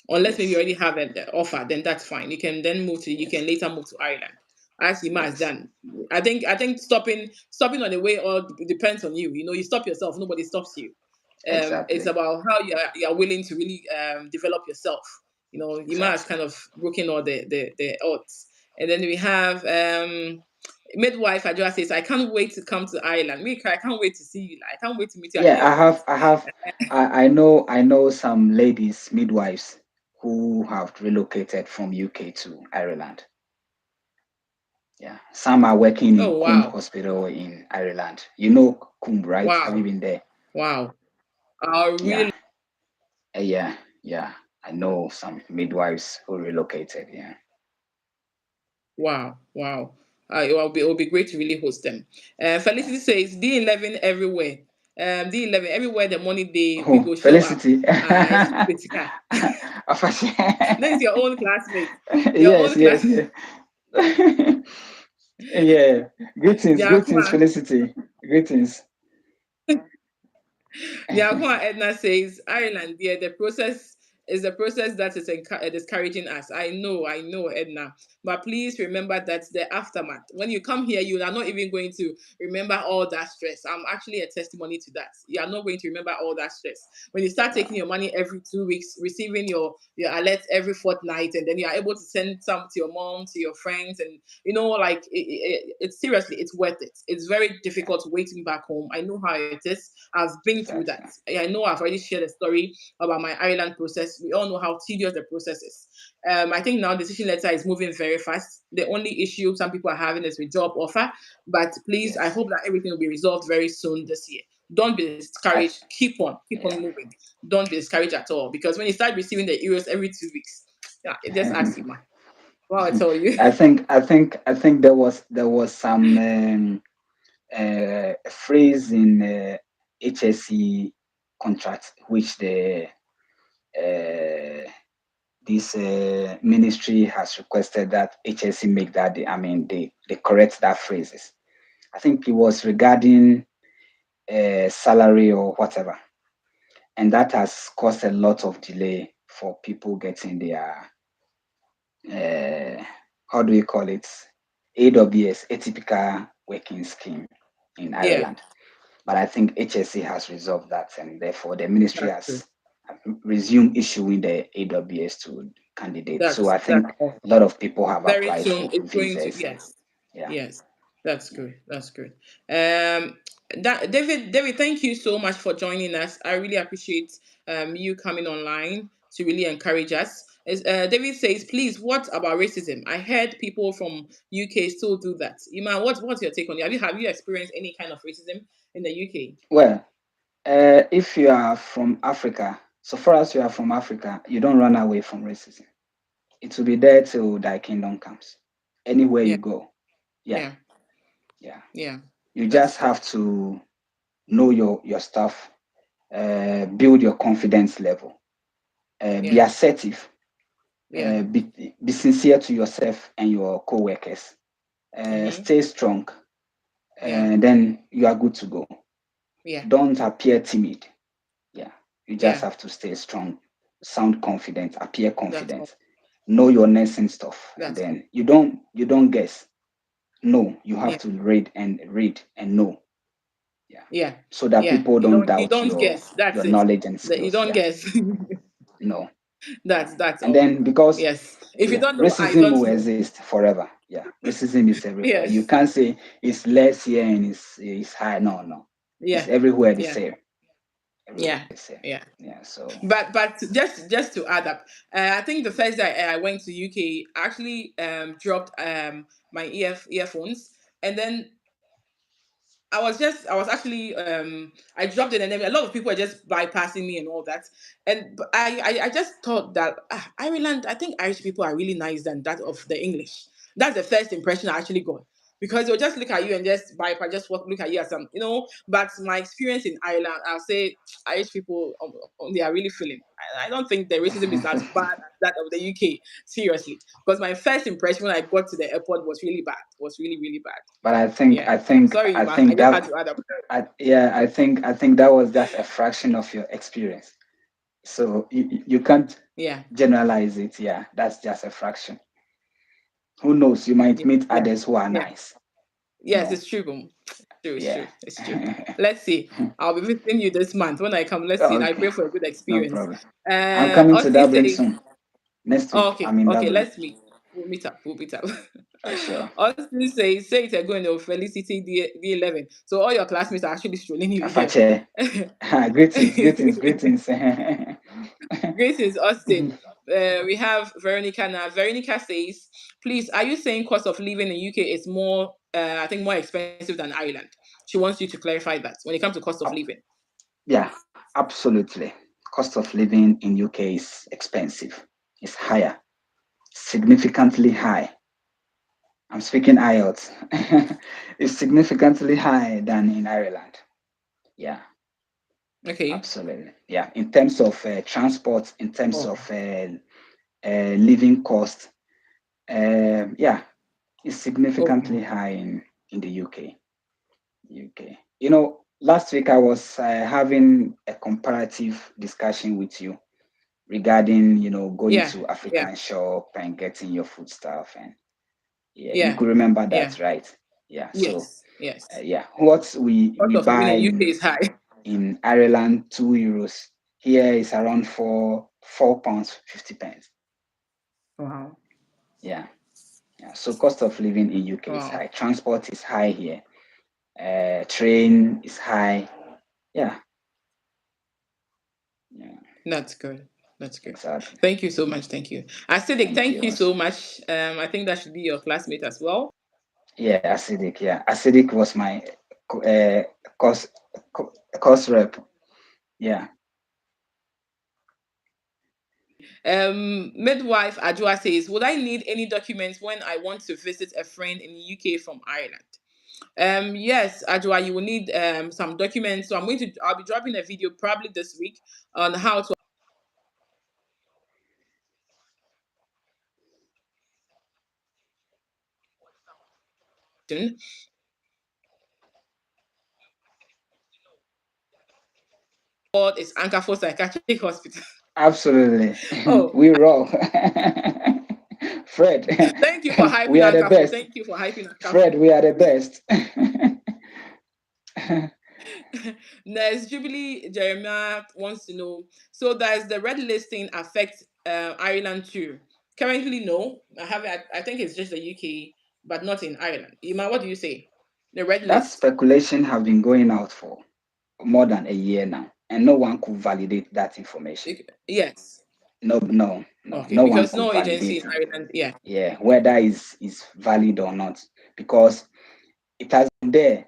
Speaker 1: Unless maybe you
Speaker 2: yes,
Speaker 1: already have an offer, then that's fine. You can then move to you
Speaker 2: yes,
Speaker 1: can later move to Ireland. As Ima has
Speaker 2: yes,
Speaker 1: done. I think stopping on the way all depends on you. You stop yourself, nobody stops you. It's
Speaker 2: exactly.
Speaker 1: about how you're willing to really develop yourself. Ima has
Speaker 2: Exactly.
Speaker 1: kind of broken all the odds. And then we have midwife Adjoa says, I can't wait to come to Ireland. Me, I can't wait to see you. I can't wait to meet you at the
Speaker 2: Yeah,
Speaker 1: airport.
Speaker 2: I know some ladies, midwives, who have relocated from UK to Ireland. Yeah, some are working in
Speaker 1: Oh
Speaker 2: Coombe
Speaker 1: wow.
Speaker 2: Hospital in Ireland. You know Coombe, right? Have you
Speaker 1: Wow.
Speaker 2: been there?
Speaker 1: Wow. I
Speaker 2: Yeah,
Speaker 1: really
Speaker 2: yeah, yeah. I know some midwives who relocated. Yeah.
Speaker 1: Wow, wow. It will be great to really host them. Felicity
Speaker 2: Yes.
Speaker 1: says D11 everywhere. D11 everywhere the money day we
Speaker 2: Oh,
Speaker 1: go show up.
Speaker 2: Felicity.
Speaker 1: It's critical. Then it's your own classmate. Your
Speaker 2: Yes,
Speaker 1: own
Speaker 2: yes,
Speaker 1: class.
Speaker 2: yes. Yeah. Greetings,
Speaker 1: Yeah,
Speaker 2: greetings, Felicity. Greetings.
Speaker 1: Nyakwa Edna says, Ireland, yeah, the process is the process that is discouraging us. I know, Edna. But please remember that the aftermath. When you come here, you are not even going to remember all that stress. I'm actually a testimony to that. You are not going to remember all that stress. When you start taking
Speaker 2: Wow.
Speaker 1: your money every 2 weeks, receiving your alerts every fortnight, and then you are able to send some to your mom, to your friends, and like it's seriously, it's worth it. It's very
Speaker 2: Yeah,
Speaker 1: difficult waiting back home. I know how it is. I've been through that.
Speaker 2: exactly.
Speaker 1: I know I've already shared a story about my Ireland process. We all know how tedious the process is. I think now decision letter is moving very fast. The only issue some people are having is with job offer. But please, I
Speaker 2: Yes.
Speaker 1: hope that everything will be resolved very soon this year. Don't be
Speaker 2: I
Speaker 1: discouraged. Keep on
Speaker 2: yeah.
Speaker 1: moving. Don't be discouraged at all. Because when you start receiving the euros every 2 weeks, yeah, it just asks you, man. Well, I tell you.
Speaker 2: I think there was some phrase in HSE contract which the uh, this ministry has requested that HSE make that they correct that phrases. I think it was regarding salary or whatever, and that has caused a lot of delay for people getting their uh, how do we call it, AWS, atypical working scheme in
Speaker 1: Yeah,
Speaker 2: Ireland. But I think HSE has resolved that, and therefore the ministry
Speaker 1: that's true.
Speaker 2: has resumed issuing the AWS to candidates. So I
Speaker 1: That's
Speaker 2: think
Speaker 1: awesome.
Speaker 2: a lot of people have
Speaker 1: Very
Speaker 2: applied
Speaker 1: soon
Speaker 2: for
Speaker 1: it's going to,
Speaker 2: visas, and
Speaker 1: yes.
Speaker 2: yeah,
Speaker 1: Yes, that's
Speaker 2: yeah,
Speaker 1: good. That's good. Um, David, thank you so much for joining us. I really appreciate you coming online to really encourage us. David says, please, what about racism? I heard people from UK still do that. Iman, what's your take on it? Have you experienced any kind of racism in the UK?
Speaker 2: Well, if you are from Africa, so far as you are from Africa, you don't run away from racism. It will be there till thy kingdom comes. Anywhere
Speaker 1: Yeah,
Speaker 2: you go, yeah,
Speaker 1: yeah,
Speaker 2: yeah.
Speaker 1: yeah.
Speaker 2: You
Speaker 1: That's
Speaker 2: just
Speaker 1: true.
Speaker 2: have to know your stuff, build your confidence level, be
Speaker 1: Yeah,
Speaker 2: assertive,
Speaker 1: yeah.
Speaker 2: be sincere to yourself and your co-workers,
Speaker 1: Mm-hmm.
Speaker 2: stay strong,
Speaker 1: Yeah,
Speaker 2: and then you are good to go.
Speaker 1: yeah.
Speaker 2: Don't appear timid. Yeah, you just
Speaker 1: Yeah.
Speaker 2: have to stay strong, sound confident, appear
Speaker 1: That's all.
Speaker 2: confident. know your nursing stuff, and
Speaker 1: That's good.
Speaker 2: then you don't guess. No, you have
Speaker 1: Yeah.
Speaker 2: to read and know. Yeah,
Speaker 1: Yeah.
Speaker 2: so that
Speaker 1: Yeah.
Speaker 2: people
Speaker 1: You
Speaker 2: don't
Speaker 1: don't you
Speaker 2: doubt
Speaker 1: don't
Speaker 2: your
Speaker 1: guess. That's
Speaker 2: your
Speaker 1: it.
Speaker 2: knowledge and
Speaker 1: That you
Speaker 2: skills.
Speaker 1: don't
Speaker 2: Yeah,
Speaker 1: guess.
Speaker 2: no.
Speaker 1: That's
Speaker 2: And
Speaker 1: all.
Speaker 2: then because
Speaker 1: Yes. If you
Speaker 2: yeah,
Speaker 1: don't know, I
Speaker 2: racism
Speaker 1: don't
Speaker 2: will
Speaker 1: know.
Speaker 2: exist forever. Yeah, racism is everywhere. You
Speaker 1: Yes.
Speaker 2: can't say it's less here and it's high. No, no, it's
Speaker 1: Yeah.
Speaker 2: everywhere the
Speaker 1: Yeah.
Speaker 2: same. Everywhere
Speaker 1: Yeah.
Speaker 2: the same.
Speaker 1: Yeah.
Speaker 2: Yeah. So
Speaker 1: But just to add up, I think the first day I went to UK, I actually dropped my earphones, and then I was actually I dropped it, and then a lot of people were just bypassing me and all that. And I just thought that Ireland, I think Irish people are really nice than that of the English. That's the first impression I actually got. Because they'll just look at you and just bypass, just look at you as some, But my experience in Ireland, I'll say Irish people, they are really feeling. I don't think the racism is as bad as that of the UK, seriously. Because my first impression when I got to the airport was really bad, was really, really bad.
Speaker 2: but I think
Speaker 1: Yeah.
Speaker 2: I think
Speaker 1: Sorry,
Speaker 2: I
Speaker 1: ma. I
Speaker 2: think
Speaker 1: just
Speaker 2: that
Speaker 1: had to add up.
Speaker 2: yeah, I think that was just a fraction of your experience. So you can't
Speaker 1: Yeah.
Speaker 2: generalize it. Yeah, that's just a fraction. Who knows? You might
Speaker 1: Yeah.
Speaker 2: meet
Speaker 1: Yeah.
Speaker 2: others who are
Speaker 1: Yeah.
Speaker 2: nice. You
Speaker 1: Yes,
Speaker 2: know.
Speaker 1: it's true. Boom. True. It's
Speaker 2: Yeah.
Speaker 1: true. It's true. Let's see. I'll be visiting you this month when I come. Let's see. I
Speaker 2: Okay.
Speaker 1: pray for a good
Speaker 2: No
Speaker 1: experience.
Speaker 2: problem. I'm coming to
Speaker 1: Austin
Speaker 2: Dublin
Speaker 1: says,
Speaker 2: soon. Next
Speaker 1: oh,
Speaker 2: week,
Speaker 1: okay,
Speaker 2: I'm in
Speaker 1: okay,
Speaker 2: Dublin.
Speaker 1: let's meet. We'll meet up. We'll meet up.
Speaker 2: Sure.
Speaker 1: Austin says, say it again, oh, Felicity D11. So all your classmates are actually strolling you here.
Speaker 2: Afache. Greetings, greetings, greetings.
Speaker 1: Greetings, Austin. We have Veronica now. Veronica says, please, are you saying cost of living in UK is more, I think, more expensive than Ireland? She wants you to clarify that when it comes to cost of
Speaker 2: Ab-
Speaker 1: living.
Speaker 2: yeah, absolutely. Cost of living in UK is expensive. It's higher, significantly high. I'm speaking IELTS. It's significantly higher than in Ireland. Yeah,
Speaker 1: Okay.
Speaker 2: absolutely. Yeah, in terms of transport, in terms
Speaker 1: Oh,
Speaker 2: of living cost, yeah, it's
Speaker 1: oh,
Speaker 2: significantly high in the UK. UK. Last week I was having a comparative discussion with you regarding, going
Speaker 1: yeah,
Speaker 2: to
Speaker 1: yeah,
Speaker 2: African shop and getting your food stuff, and yeah, you
Speaker 1: yeah,
Speaker 2: could remember
Speaker 1: yeah.
Speaker 2: that, right? Yeah. So,
Speaker 1: Yes, yes.
Speaker 2: yeah, what we
Speaker 1: Cost of living
Speaker 2: buy
Speaker 1: in UK is high.
Speaker 2: in Ireland, €2. Here is around £4 50 pence.
Speaker 1: Wow.
Speaker 2: Yeah. Yeah. So cost of living in UK is
Speaker 1: Wow.
Speaker 2: high. Transport is high here. Train is high. Yeah. Yeah.
Speaker 1: That's good. That's good.
Speaker 2: Exactly.
Speaker 1: Thank you so much. Thank you. Acidic,
Speaker 2: Thank
Speaker 1: thank
Speaker 2: you
Speaker 1: you
Speaker 2: also.
Speaker 1: so much. I think that should be your classmate as well.
Speaker 2: Yeah, acidic. Yeah, acidic was my uh, course course rep. Yeah,
Speaker 1: Midwife Ajua says, would I need any documents when I want to visit a friend in the UK from Ireland? Yes, Ajua, you will need some documents. So I'll be dropping a video probably this week on how to is Anchor for Psychiatric Hospital.
Speaker 2: absolutely.
Speaker 1: Oh,
Speaker 2: We roll. Fred,
Speaker 1: thank you for
Speaker 2: we
Speaker 1: hyping
Speaker 2: are the
Speaker 1: Anchor for.
Speaker 2: best.
Speaker 1: Thank you for hyping Anchor
Speaker 2: Fred,
Speaker 1: for.
Speaker 2: we are the best.
Speaker 1: Nurse Jubilee Jeremiah wants to know. So does the red listing affect Ireland too? Currently, no. I think it's just the UK, but not in Ireland. Ima, what do you say? The red
Speaker 2: That
Speaker 1: list.
Speaker 2: speculation have been going out for more than a year now, and no one could validate that information.
Speaker 1: Yes.
Speaker 2: No, no, no,
Speaker 1: Okay.
Speaker 2: no one
Speaker 1: Because
Speaker 2: could
Speaker 1: no agency
Speaker 2: validate
Speaker 1: in
Speaker 2: it.
Speaker 1: Ireland. Yeah.
Speaker 2: Yeah, whether is valid or not, because it has been there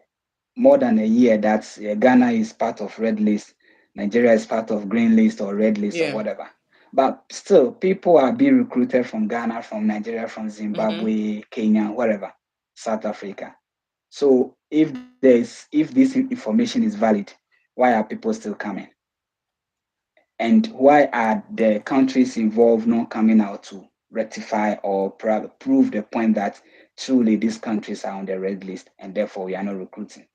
Speaker 2: more than a year that Ghana is part of red list, Nigeria is part of green list or red list or
Speaker 1: Yeah.
Speaker 2: whatever. But still, people are being recruited from Ghana, from Nigeria, from
Speaker 1: Mm-hmm.
Speaker 2: Zimbabwe, Kenya, whatever, South Africa. So if this information is valid, why are people still coming? And why are the countries involved not coming out to rectify or prove the point that truly these countries are on the red list and therefore we are not recruiting?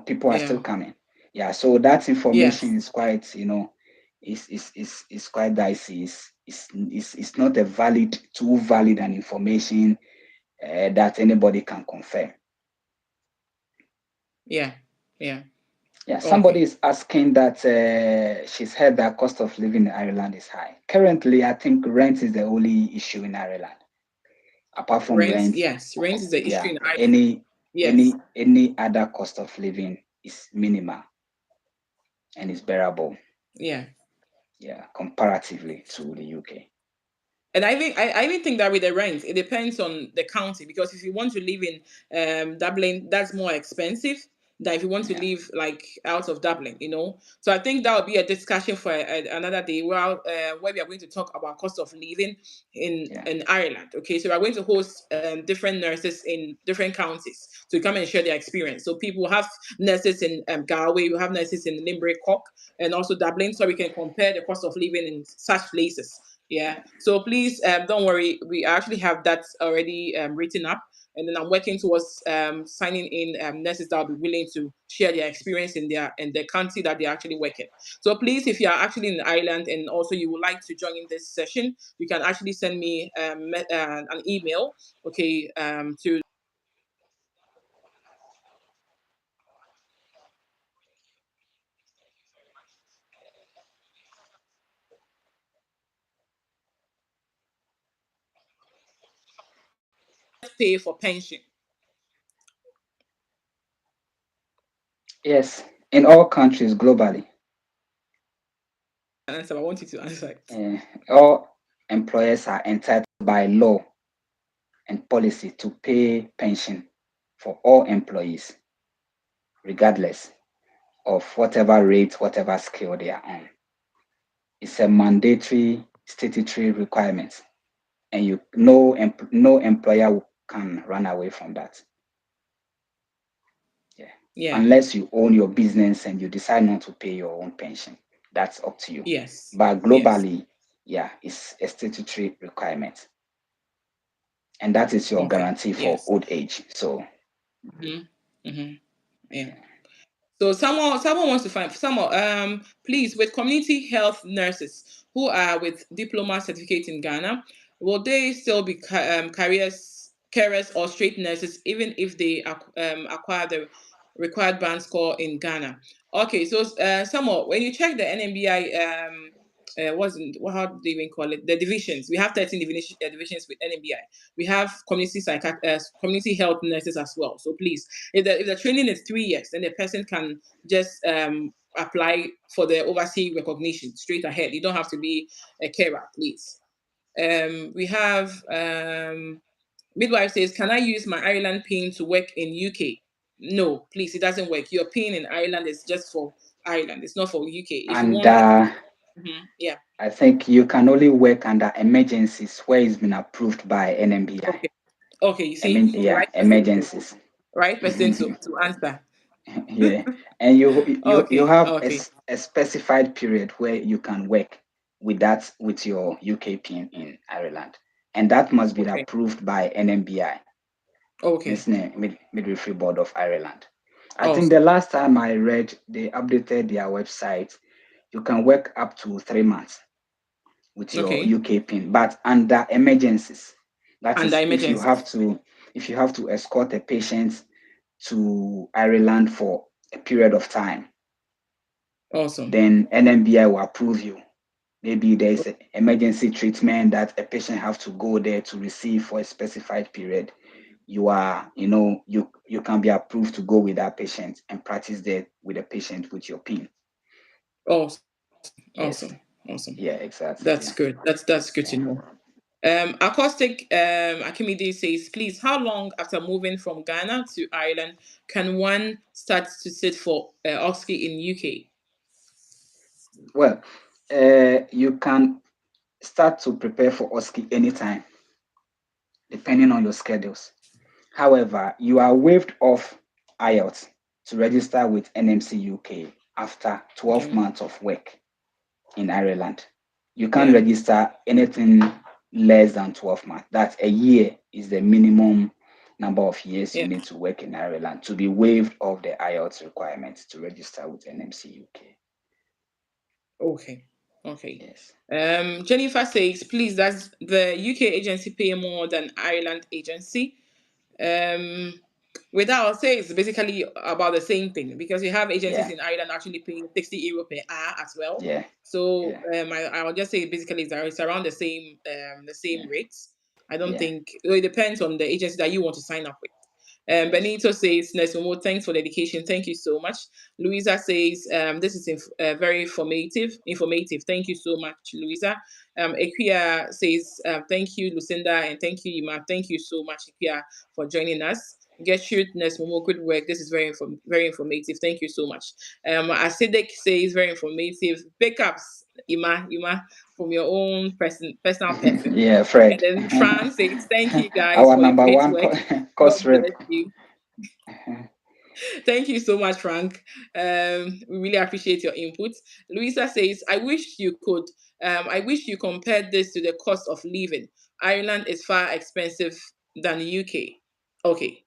Speaker 2: People are
Speaker 1: Yeah.
Speaker 2: still coming. Yeah, so that information
Speaker 1: Yes.
Speaker 2: is quite, is quite dicey. It's not a valid, too valid an information that anybody can confirm.
Speaker 1: Yeah. Yeah.
Speaker 2: Yeah, somebody
Speaker 1: Okay.
Speaker 2: is asking that she's heard that cost of living in Ireland is high. Currently, I think rent is the only issue in Ireland. Apart from
Speaker 1: Rent,
Speaker 2: rent,
Speaker 1: yes. Rent is the issue
Speaker 2: yeah,
Speaker 1: in Ireland.
Speaker 2: any
Speaker 1: Yes.
Speaker 2: any other cost of living is minimal and is bearable.
Speaker 1: Yeah.
Speaker 2: Yeah, comparatively to the UK.
Speaker 1: And I even think that with the rent, it depends on the county, because if you want to live in Dublin, that's more expensive than if you want to
Speaker 2: Yeah,
Speaker 1: live like out of Dublin, you know. So I think that would be a discussion for another day, where we are going to talk about cost of living
Speaker 2: yeah,
Speaker 1: in Ireland. Okay, so we are going to host different nurses in different counties to come and share their experience. So people have nurses in Galway, we have nurses in Limerick, Cork, and also Dublin, so we can compare the cost of living in such places. Yeah.
Speaker 2: yeah.
Speaker 1: So please don't worry. We actually have that already written up. And then I'm working towards signing in nurses that will be willing to share their experience in the country that they actually work in. So please, if you are actually in Ireland and also you would like to join in this session, you can actually send me an email, okay, to pay for pension.
Speaker 2: Yes, in all countries globally,
Speaker 1: Answer. I want you to answer it.
Speaker 2: uh, all employers are entitled by law and policy to pay pension for all employees, regardless of whatever rate, whatever skill they are on. It's a mandatory statutory requirement, and no employer can run away from that. Yeah,
Speaker 1: Yeah.
Speaker 2: unless you own your business and you decide not to pay your own pension, that's up to you.
Speaker 1: Yes.
Speaker 2: But
Speaker 1: Yes.
Speaker 2: globally, yeah, it's a statutory requirement, and that is your
Speaker 1: Okay.
Speaker 2: guarantee for
Speaker 1: Yes.
Speaker 2: old age. So,
Speaker 1: Mm-hmm. Mm-hmm. Yeah.
Speaker 2: yeah.
Speaker 1: So someone wants to find someone please, with community health nurses who are with diploma certificate in Ghana, will they still be careers carers or straight nurses even if they acquire the required band score in Ghana? Okay, so someone, when you check the NMBI how do they even call it, the divisions, we have 13 divisions with NMBI. We have community health nurses as well. So please, if the training is 3 years, then the person can just apply for the overseas recognition straight ahead. You don't have to be a carer, please. We have midwife says, "Can I use my Ireland PIN to work in UK?" No, please, it doesn't work. Your PIN in Ireland is just for Ireland. It's not for UK. If you
Speaker 2: And
Speaker 1: want, yeah,
Speaker 2: I think you can only work under emergencies where it's been approved by NMBI.
Speaker 1: okay, okay. You
Speaker 2: I
Speaker 1: see,
Speaker 2: mean,
Speaker 1: the
Speaker 2: yeah,
Speaker 1: right person
Speaker 2: emergencies.
Speaker 1: to answer.
Speaker 2: Yeah, and you
Speaker 1: Okay,
Speaker 2: have
Speaker 1: okay,
Speaker 2: a specified period where you can work with your UK PIN in Ireland, and that must be
Speaker 1: okay,
Speaker 2: approved by NMBI,
Speaker 1: okay.
Speaker 2: National Midwifery Board of Ireland. I think the
Speaker 1: Awesome.
Speaker 2: last time I read, they updated their website. You can work up to 3 months with your
Speaker 1: Okay.
Speaker 2: UK PIN, but under emergencies. That
Speaker 1: Under
Speaker 2: is
Speaker 1: emergencies.
Speaker 2: if you have to escort a patient to Ireland for a period of time,
Speaker 1: Awesome.
Speaker 2: then NMBI will approve you. Maybe there is an emergency treatment that a patient have to go there to receive for a specified period. You can be approved to go with that patient and practice there with the patient with your PIN.
Speaker 1: Awesome.
Speaker 2: Yes.
Speaker 1: Awesome. Awesome.
Speaker 2: Yeah, exactly.
Speaker 1: That's
Speaker 2: Yeah.
Speaker 1: good. That's good to
Speaker 2: Yeah.
Speaker 1: know. Acoustic Akimide says, please, how long after moving from Ghana to Ireland can one start to sit for OSCE in UK?
Speaker 2: Well, you can start to prepare for OSCE anytime, depending on your schedules. However, you are waived off IELTS to register with NMC UK after 12
Speaker 1: Okay.
Speaker 2: months of work in Ireland. You can't
Speaker 1: Yeah.
Speaker 2: register anything less than 12 months. That's a year is the minimum number of years you
Speaker 1: Yeah.
Speaker 2: need to work in Ireland to be waived of the IELTS requirements to register with NMC UK.
Speaker 1: Okay. Okay.
Speaker 2: Yes.
Speaker 1: Jennifer says, please, does the UK agency pay more than Ireland agency? Um, with that, I'll say it's basically about the same thing because you have agencies
Speaker 2: Yeah.
Speaker 1: in Ireland actually paying €60 per hour as well.
Speaker 2: Yeah.
Speaker 1: So
Speaker 2: Yeah.
Speaker 1: I'll just say basically it's around the same
Speaker 2: Yeah.
Speaker 1: rates. I don't
Speaker 2: Yeah.
Speaker 1: think it depends on the agency that you want to sign up with.
Speaker 2: Yes.
Speaker 1: Benito says, Nesmomo, thanks for the dedication. Thank you so much. Louisa says, this is very informative. Thank you so much, Louisa. Equia says, thank you, Lucinda, and thank you, Ima. Thank you so much, Equia, for joining us. Gertrude Nesmomo, good work. This is very informative. Thank you so much. Acidic says, very informative. Backups, Ima, from your own personal perfume.
Speaker 2: Yeah,
Speaker 1: And
Speaker 2: Fred.
Speaker 1: then Frank says, thank you guys
Speaker 2: Our
Speaker 1: for your
Speaker 2: number
Speaker 1: great
Speaker 2: one
Speaker 1: work.
Speaker 2: cost
Speaker 1: God
Speaker 2: rep.
Speaker 1: bless you. Thank you so much, Frank. We really appreciate your input. Louisa says, I wish you compared this to the cost of living. Ireland is far expensive than the UK. Okay.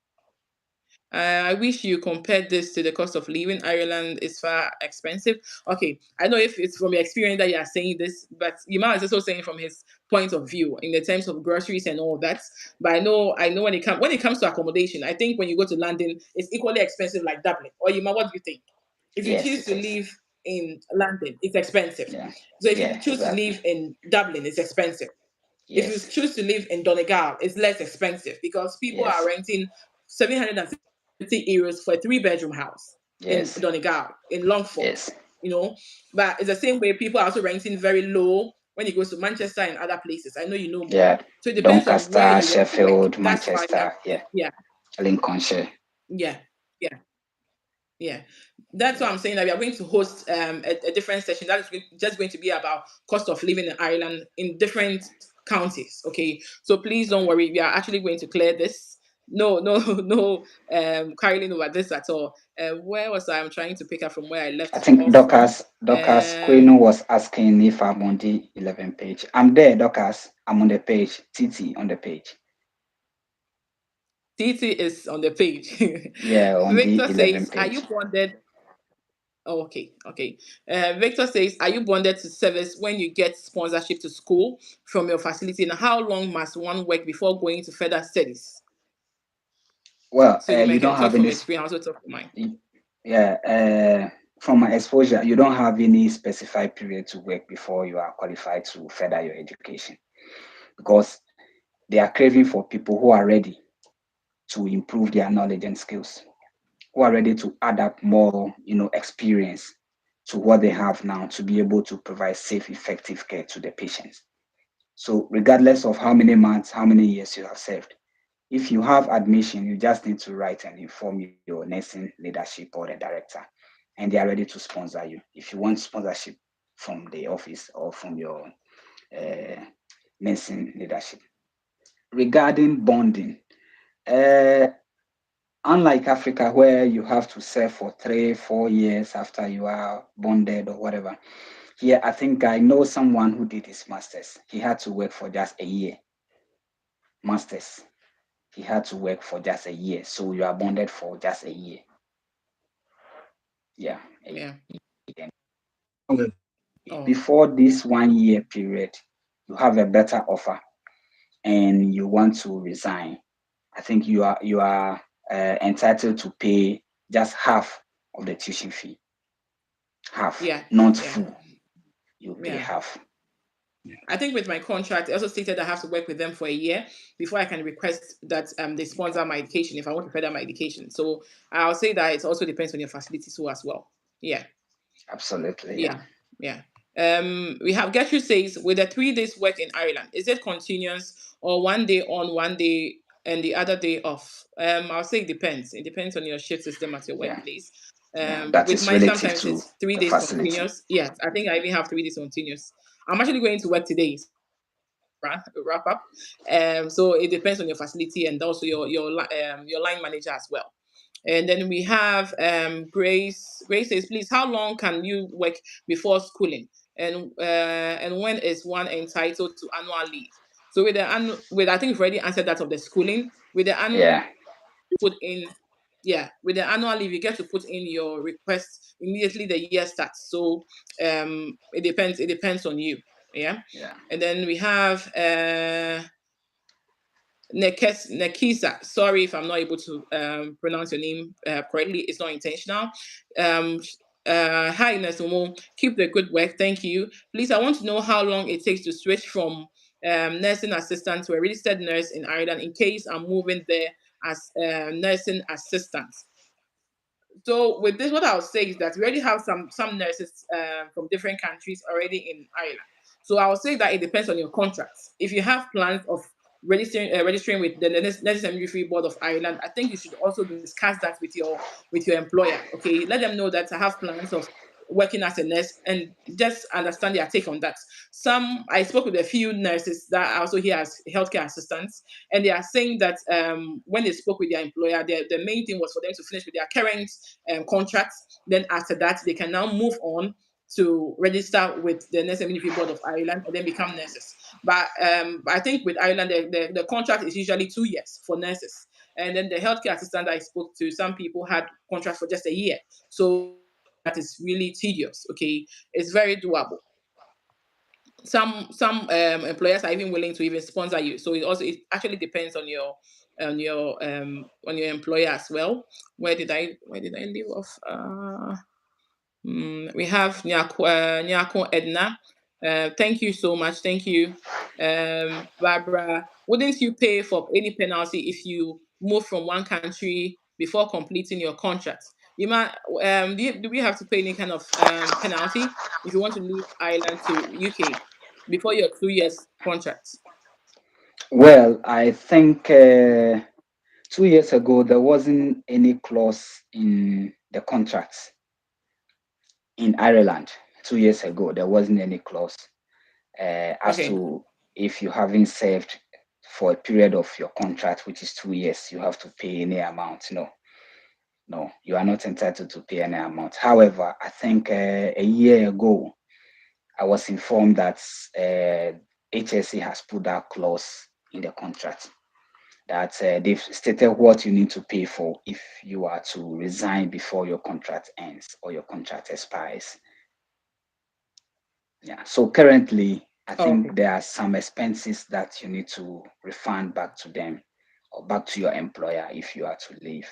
Speaker 1: I wish you compared this to the cost of living. Ireland is far expensive. Okay, I know if it's from your experience that you are saying this, but Yuma is also saying from his point of view in the terms of groceries and all that. But I know when it comes to accommodation, I think when you go to London, it's equally expensive like Dublin. Or Yuma, what do you think? If you
Speaker 2: Yes,
Speaker 1: choose
Speaker 2: it
Speaker 1: to
Speaker 2: is.
Speaker 1: live in London, it's expensive.
Speaker 2: Yeah.
Speaker 1: So if you
Speaker 2: Yeah,
Speaker 1: choose to
Speaker 2: exactly.
Speaker 1: live in Dublin, it's expensive. If you
Speaker 2: Yes.
Speaker 1: choose to live in Donegal, it's less expensive because people are
Speaker 2: Yes.
Speaker 1: renting €750 for a three-bedroom house in
Speaker 2: Yes.
Speaker 1: Donegal, in Longford,
Speaker 2: Yes.
Speaker 1: you know. But it's the same way people are also renting very low when you go to Manchester and other places. I know you know more.
Speaker 2: Yeah.
Speaker 1: So it depends on where
Speaker 2: Doncaster,
Speaker 1: you want to work.
Speaker 2: Sheffield,
Speaker 1: That's why we have,
Speaker 2: Manchester. Yeah.
Speaker 1: yeah,
Speaker 2: Lincolnshire.
Speaker 1: yeah, yeah. Yeah, that's why
Speaker 2: Yeah.
Speaker 1: I'm saying that we are going to host a different session that is just going to be about cost of living in Ireland in different counties. Okay, so please don't worry, we are actually going to clear this. No, no, no, quarreling over this at all. Where was I? I'm trying to pick up from where I
Speaker 2: I
Speaker 1: left
Speaker 2: think
Speaker 1: off from.
Speaker 2: Dorcas
Speaker 1: Um,
Speaker 2: Quino was asking if I'm on the 11 page. I'm there, Dorcas. I'm on the page. TT on the page.
Speaker 1: TT is on the page.
Speaker 2: Yeah, on the
Speaker 1: Victor
Speaker 2: 11
Speaker 1: says, "Are you
Speaker 2: page.
Speaker 1: bonded?" Oh, okay, okay. Victor says, "Are you bonded to service when you get sponsorship to school from your facility? And how long must one work before going to further studies?"
Speaker 2: Well,
Speaker 1: So you
Speaker 2: you
Speaker 1: might
Speaker 2: don't
Speaker 1: can
Speaker 2: have
Speaker 1: talk from
Speaker 2: any.
Speaker 1: experience, also talk from mine.
Speaker 2: Yeah, from my exposure, you don't have any specified period to work before you are qualified to further your education because they are craving for people who are ready to improve their knowledge and skills, who are ready to add up more, experience to what they have now to be able to provide safe, effective care to the patients. So, regardless of how many months, how many years you have served, if you have admission, you just need to write and inform your nursing leadership or the director, and they are ready to sponsor you. If you want sponsorship from the office or from your uh, nursing leadership. Regarding bonding, uh, unlike Africa, where you have to serve for 3, 4 years after you are bonded or whatever, here I think I know someone who did his masters. He had to work for just a year. Masters. He had to work for just a year. So you are bonded for just a year. Yeah.
Speaker 1: Yeah. Oh,
Speaker 2: Before this 1 year period, you have a better offer and you want to resign. I think you are entitled to pay just half of the tuition fee. Half,
Speaker 1: yeah,
Speaker 2: not
Speaker 1: yeah,
Speaker 2: full. You pay
Speaker 1: yeah.
Speaker 2: half.
Speaker 1: I think with my contract, it also stated I have to work with them for a year before I can request that they sponsor my education if I want to further my education. So I'll say that it also depends on your facility too as well. Yeah.
Speaker 2: Absolutely, yeah.
Speaker 1: Yeah, yeah. We have Gertrude says, with the 3 days work in Ireland, is it continuous or one day on, one day and the other day off? I'll say it depends. It depends on your shift system at your
Speaker 2: Yeah.
Speaker 1: workplace.
Speaker 2: Yeah. That
Speaker 1: With
Speaker 2: is
Speaker 1: mine,
Speaker 2: relative
Speaker 1: sometimes
Speaker 2: to
Speaker 1: it's three
Speaker 2: the
Speaker 1: days
Speaker 2: facility.
Speaker 1: continuous. Yes, I think I even have 3 days continuous. I'm actually going to work today, so I'm just about to wrap up. So it depends on your facility and also your line manager as well. And then we have Grace. Grace says, please, how long can you work before schooling? And when is one entitled to annual leave? So with I think we've already answered that of the schooling. With the annual
Speaker 2: Yeah.
Speaker 1: put in yeah, with the annual leave, you get to put in your request immediately the year starts. So it depends. It depends on you. Yeah,
Speaker 2: Yeah.
Speaker 1: and then we have Nekisa. Sorry if I'm not able to pronounce your name correctly. It's not intentional. Um, Hi, Nesumo. Keep the good work. Thank you. Please, I want to know how long it takes to switch from nursing assistant to a registered nurse in Ireland in case I'm moving there as nursing assistant. So with this, what I'll say is that we already have some nurses from different countries already in Ireland. So I'll say that it depends on your contracts. If you have plans of registering with the Nurses and Midwifery Board of Ireland, I think you should also discuss that with your employer. Okay, let them know that I have plans of working as a nurse and just understand their take on that. Some I spoke with a few nurses that are also here as healthcare assistants, and they are saying that when they spoke with their employer, the main thing was for them to finish with their current contracts. Then after that, they can now move on to register with the Nurse and Midwifery Board of Ireland and then become nurses. But I think with Ireland, the contract is usually 2 years for nurses. And then the healthcare assistant I spoke to, some people had contracts for just a year. So I don't think that is really tedious. Okay, it's very doable. Some employers are even willing to even sponsor you. So it actually depends on your employer as well. Where did I leave off? We have Nyako Edna. Thank you so much. Thank you, Barbara. Wouldn't you pay for any penalty if you move from one country before completing your contract? You might. Do we have to pay any kind of penalty if you want to leave Ireland to UK before your 2 years contract?
Speaker 2: Well, I think 2 years ago there wasn't any clause in the contracts in Ireland. 2 years ago there wasn't any clause as
Speaker 1: Okay.
Speaker 2: to if you haven't served for a period of your contract, which is 2 years, you have to pay any amount. No, no, you are not entitled to pay any amount. However, I think a year ago, I was informed that HSE has put that clause in the contract that they've stated what you need to pay for if you are to resign before your contract ends or your contract expires. Yeah. So currently, I think
Speaker 1: Okay.
Speaker 2: there are some expenses that you need to refund back to them or back to your employer if you are to leave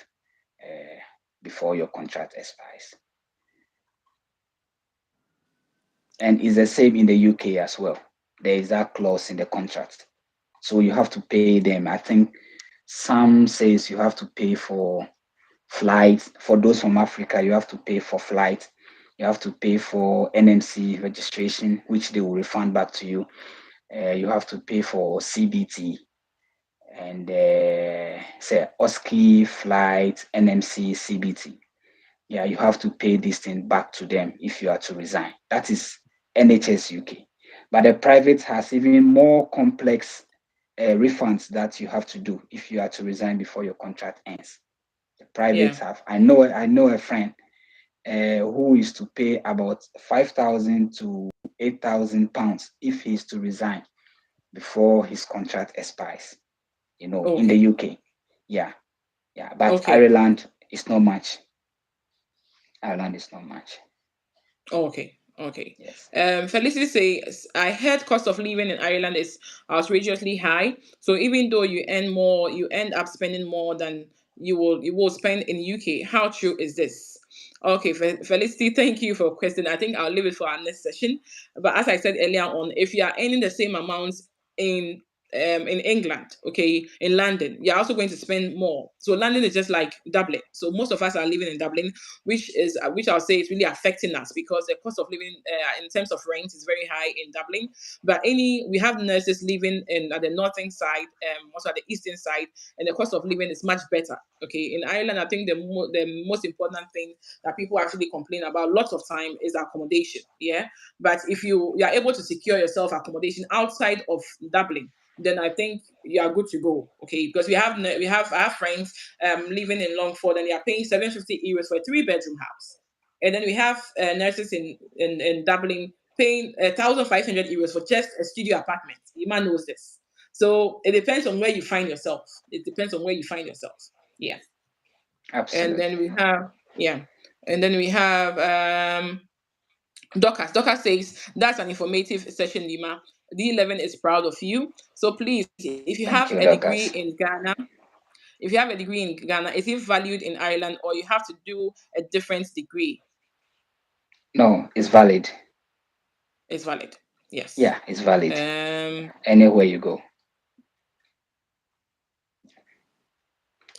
Speaker 2: uh, before your contract expires. And it's the same in the UK as well. There is that clause in the contract. So you have to pay them. I think some says you have to pay for flights. For those from Africa, you have to pay for flight. You have to pay for NMC registration, which they will refund back to you. You have to pay for CBT and say OSCE, flight, NMC, CBT. Yeah, you have to pay this thing back to them if you are to resign. That is NHS UK. But the private has even more complex refunds that you have to do if you are to resign before your contract ends. The privates
Speaker 1: Yeah.
Speaker 2: have. I know a friend who is to pay about 5,000 to 8,000 pounds if he is to resign before his contract expires. In the
Speaker 1: Okay.
Speaker 2: UK. Yeah, yeah. But
Speaker 1: Okay.
Speaker 2: Ireland is not much. Ireland is not much.
Speaker 1: Okay, okay.
Speaker 2: Yes.
Speaker 1: Felicity says, I heard cost of living in Ireland is outrageously high. So even though you earn more, you end up spending more than you will spend in UK. How true is this? Okay, Felicity, thank you for your question. I think I'll leave it for our next session. But as I said earlier on, if you are earning the same amount in in England, okay, in London, you're also going to spend more. So London is just like Dublin. So most of us are living in Dublin, which I'll say is really affecting us because the cost of living in terms of rent is very high in Dublin. But we have nurses living in at the northern side, also at the eastern side, and the cost of living is much better. Okay, in Ireland, I think the most important thing that people actually complain about lots of time is accommodation. Yeah, but if you are able to secure yourself accommodation outside of Dublin, then I think you are good to go. Okay, because I have friends living in Longford and they are paying 750 euros for a three-bedroom house, and then we have nurses in Dublin paying 1,500 euros for just a studio apartment. Iman knows this, so it depends on where you find yourself. It depends on where you find yourself. Yeah. And then
Speaker 2: Absolutely.
Speaker 1: we have, yeah, and then we have Dorcas. Dorcas says, that's an informative session, Lima. D11 is proud of you. So please, if you have a
Speaker 2: Thank you,
Speaker 1: degree in
Speaker 2: Douglas.
Speaker 1: Ghana, if you have a degree in Ghana, is it valued in Ireland, or you have to do a different degree?
Speaker 2: No, it's valid.
Speaker 1: It's valid. Yes.
Speaker 2: Yeah, it's valid
Speaker 1: Um.
Speaker 2: anywhere you go.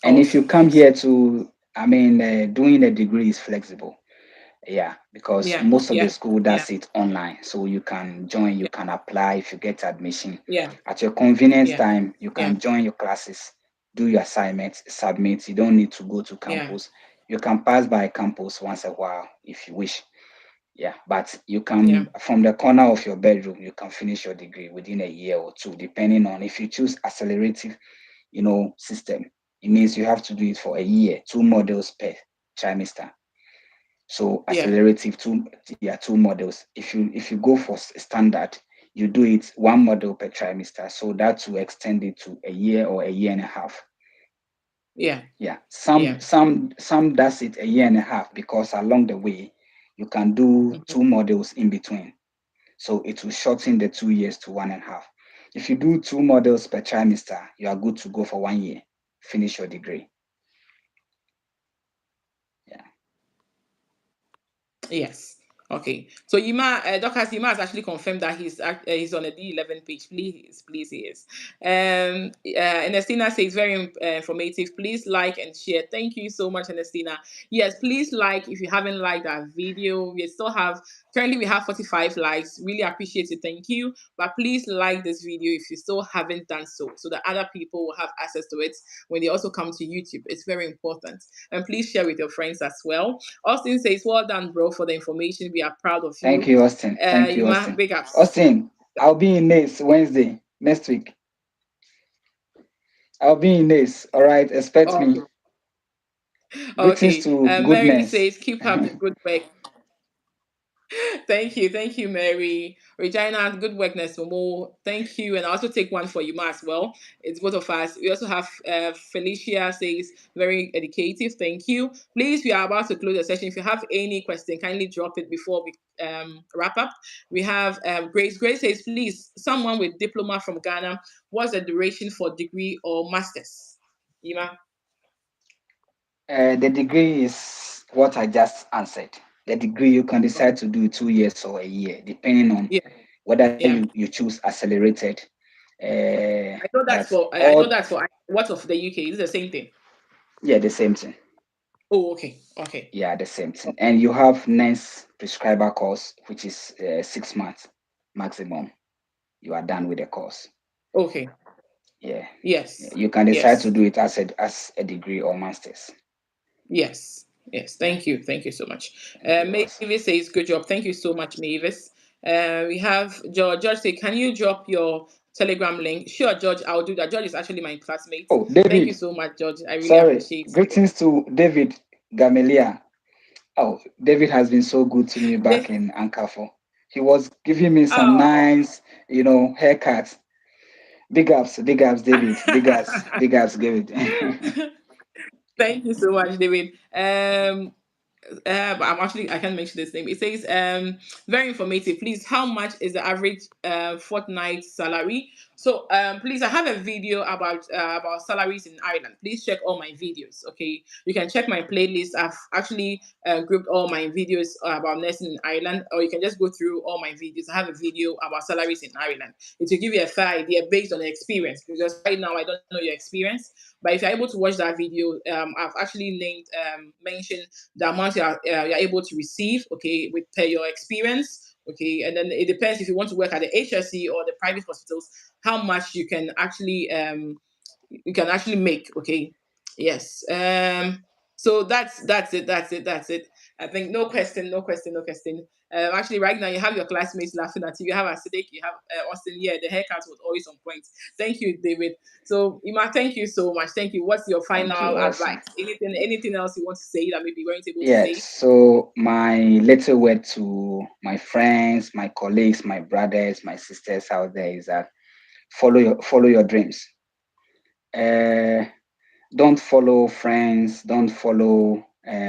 Speaker 2: And if you
Speaker 1: Awesome.
Speaker 2: come here
Speaker 1: Awesome.
Speaker 2: to, I mean, doing a degree is flexible. Yeah, because
Speaker 1: Yeah.
Speaker 2: most of the
Speaker 1: Yeah.
Speaker 2: school
Speaker 1: Yeah.
Speaker 2: does it online. So you can join, you
Speaker 1: Yeah.
Speaker 2: can apply if you get admission.
Speaker 1: Yeah.
Speaker 2: At your convenience
Speaker 1: Yeah.
Speaker 2: time, you
Speaker 1: Yeah.
Speaker 2: can join your classes, do your assignments, submit. You don't need to go to
Speaker 1: Yeah.
Speaker 2: campus. You can pass by campus once a while if you wish. Yeah, but you
Speaker 1: Yeah.
Speaker 2: can, from the corner of your bedroom, you can finish your degree within a year or two, depending on if you choose accelerative, system. It means you have to do it for a year, 2 modules per trimester. So
Speaker 1: Yeah.
Speaker 2: accelerative two models. If you go for standard, you do it 1 model per trimester. So that will extend it to a year or a year and a half.
Speaker 1: Yeah.
Speaker 2: Yeah.
Speaker 1: Yeah.
Speaker 2: Some does it a year and a half because along the way you can do
Speaker 1: Mhm.
Speaker 2: 2 models in between. So it will shorten the 2 years to 1.5. If you do 2 models per trimester, you are good to go for 1 year, finish your degree. Yeah.
Speaker 1: Yes. Okay. So Yima, Dr. Yima has actually confirmed that he's on a D11 page. Please, he is. Ernestina says very informative. Please like and share. Thank you so much, Ernestina. Yes, please like if you haven't liked our video. We still have currently we have 45 likes. Really appreciate it. Thank you. But please like this video if you still haven't done so that other people will have access to it when they also come to YouTube. It's very important. And please share with your friends as well. Austin says, well done, bro, for the information. We are proud of
Speaker 2: Thank
Speaker 1: you.
Speaker 2: you, Austin. Thank you,
Speaker 1: Yuma,
Speaker 2: Austin.
Speaker 1: big ups.
Speaker 2: Austin, I'll be in Nace Wednesday next week. I'll be in Nace. All right, expect
Speaker 1: Okay.
Speaker 2: me. Greetings
Speaker 1: Okay.
Speaker 2: to
Speaker 1: Mary
Speaker 2: goodness.
Speaker 1: says, keep up the good work. Thank you, Mary. Regina, good work, Nesmomo. Thank you. And I also take one for Yuma as well. It's both of us. We also have Felicia says, very educative. Thank you. Please, we are about to close the session. If you have any question, kindly drop it before we wrap up. We have Grace. Grace says, please, someone with diploma from Ghana, what's the duration for degree or masters? Yuma?
Speaker 2: The degree is what I just answered. The degree you can
Speaker 1: Okay.
Speaker 2: decide to do 2 years or a year, depending on
Speaker 1: Yeah.
Speaker 2: whether
Speaker 1: Yeah.
Speaker 2: you choose accelerated. But
Speaker 1: I know
Speaker 2: all,
Speaker 1: that's for what of the UK. It's the same thing.
Speaker 2: yeah, the same thing.
Speaker 1: Oh, okay. Okay.
Speaker 2: Yeah, the same thing. And you have nurse prescriber course, which is 6 months maximum. You are done with the course.
Speaker 1: Okay.
Speaker 2: Yeah. Yeah,
Speaker 1: Yes.
Speaker 2: you can decide to
Speaker 1: Yes.
Speaker 2: do it as a degree or masters.
Speaker 1: Yes. Yes.
Speaker 2: Yeah.
Speaker 1: Thank you. Thank you so much.
Speaker 2: Thank you, Austin.
Speaker 1: Mavis says, good job. Thank you so much, Mavis. We have George. George say, can you drop your Telegram link? Sure, George, I'll do that. George is actually my classmate.
Speaker 2: Oh,
Speaker 1: Thank you
Speaker 2: David.
Speaker 1: so much, George. I really
Speaker 2: Sorry.
Speaker 1: appreciate it.
Speaker 2: Greetings to David Gamelia. Oh, David has been so good to me back
Speaker 1: They,
Speaker 2: in Ankara. He was giving me some
Speaker 1: oh.
Speaker 2: nice, haircuts. Big ups, David. Big ups, David.
Speaker 1: Thank you so much, David. I'm actually I can't mention this name. It says very informative. Please, how much is the average fortnight salary? So please, I have a video about salaries in Ireland. Please check all my videos. Okay, you can check my playlist. I've actually grouped all my videos about nursing in Ireland, or you can just go through all my videos. I have a video about salaries in Ireland. It will give you a fair idea based on the experience. Because right now I don't know your experience, but if you're able to watch that video, I've actually mentioned the amount you're able to receive, okay, with per your experience, okay, and then it depends if you want to work at the HSC or the private hospitals, how much you can actually make, okay. Yes. So that's it. I think no question. Actually, right now you have your classmates laughing at you. You have Acidic, you have Austin. Yeah, the haircut was always on point. Thank you, David. So Ima, thank you so much. Thank you. What's your
Speaker 2: Thank you,
Speaker 1: final
Speaker 2: Austin.
Speaker 1: advice? Anything else you want to say that maybe you weren't able to
Speaker 2: Yeah,
Speaker 1: say?
Speaker 2: so my little word to my friends, my colleagues, my brothers, my sisters out there is that follow your dreams. Uh, don't follow friends, don't follow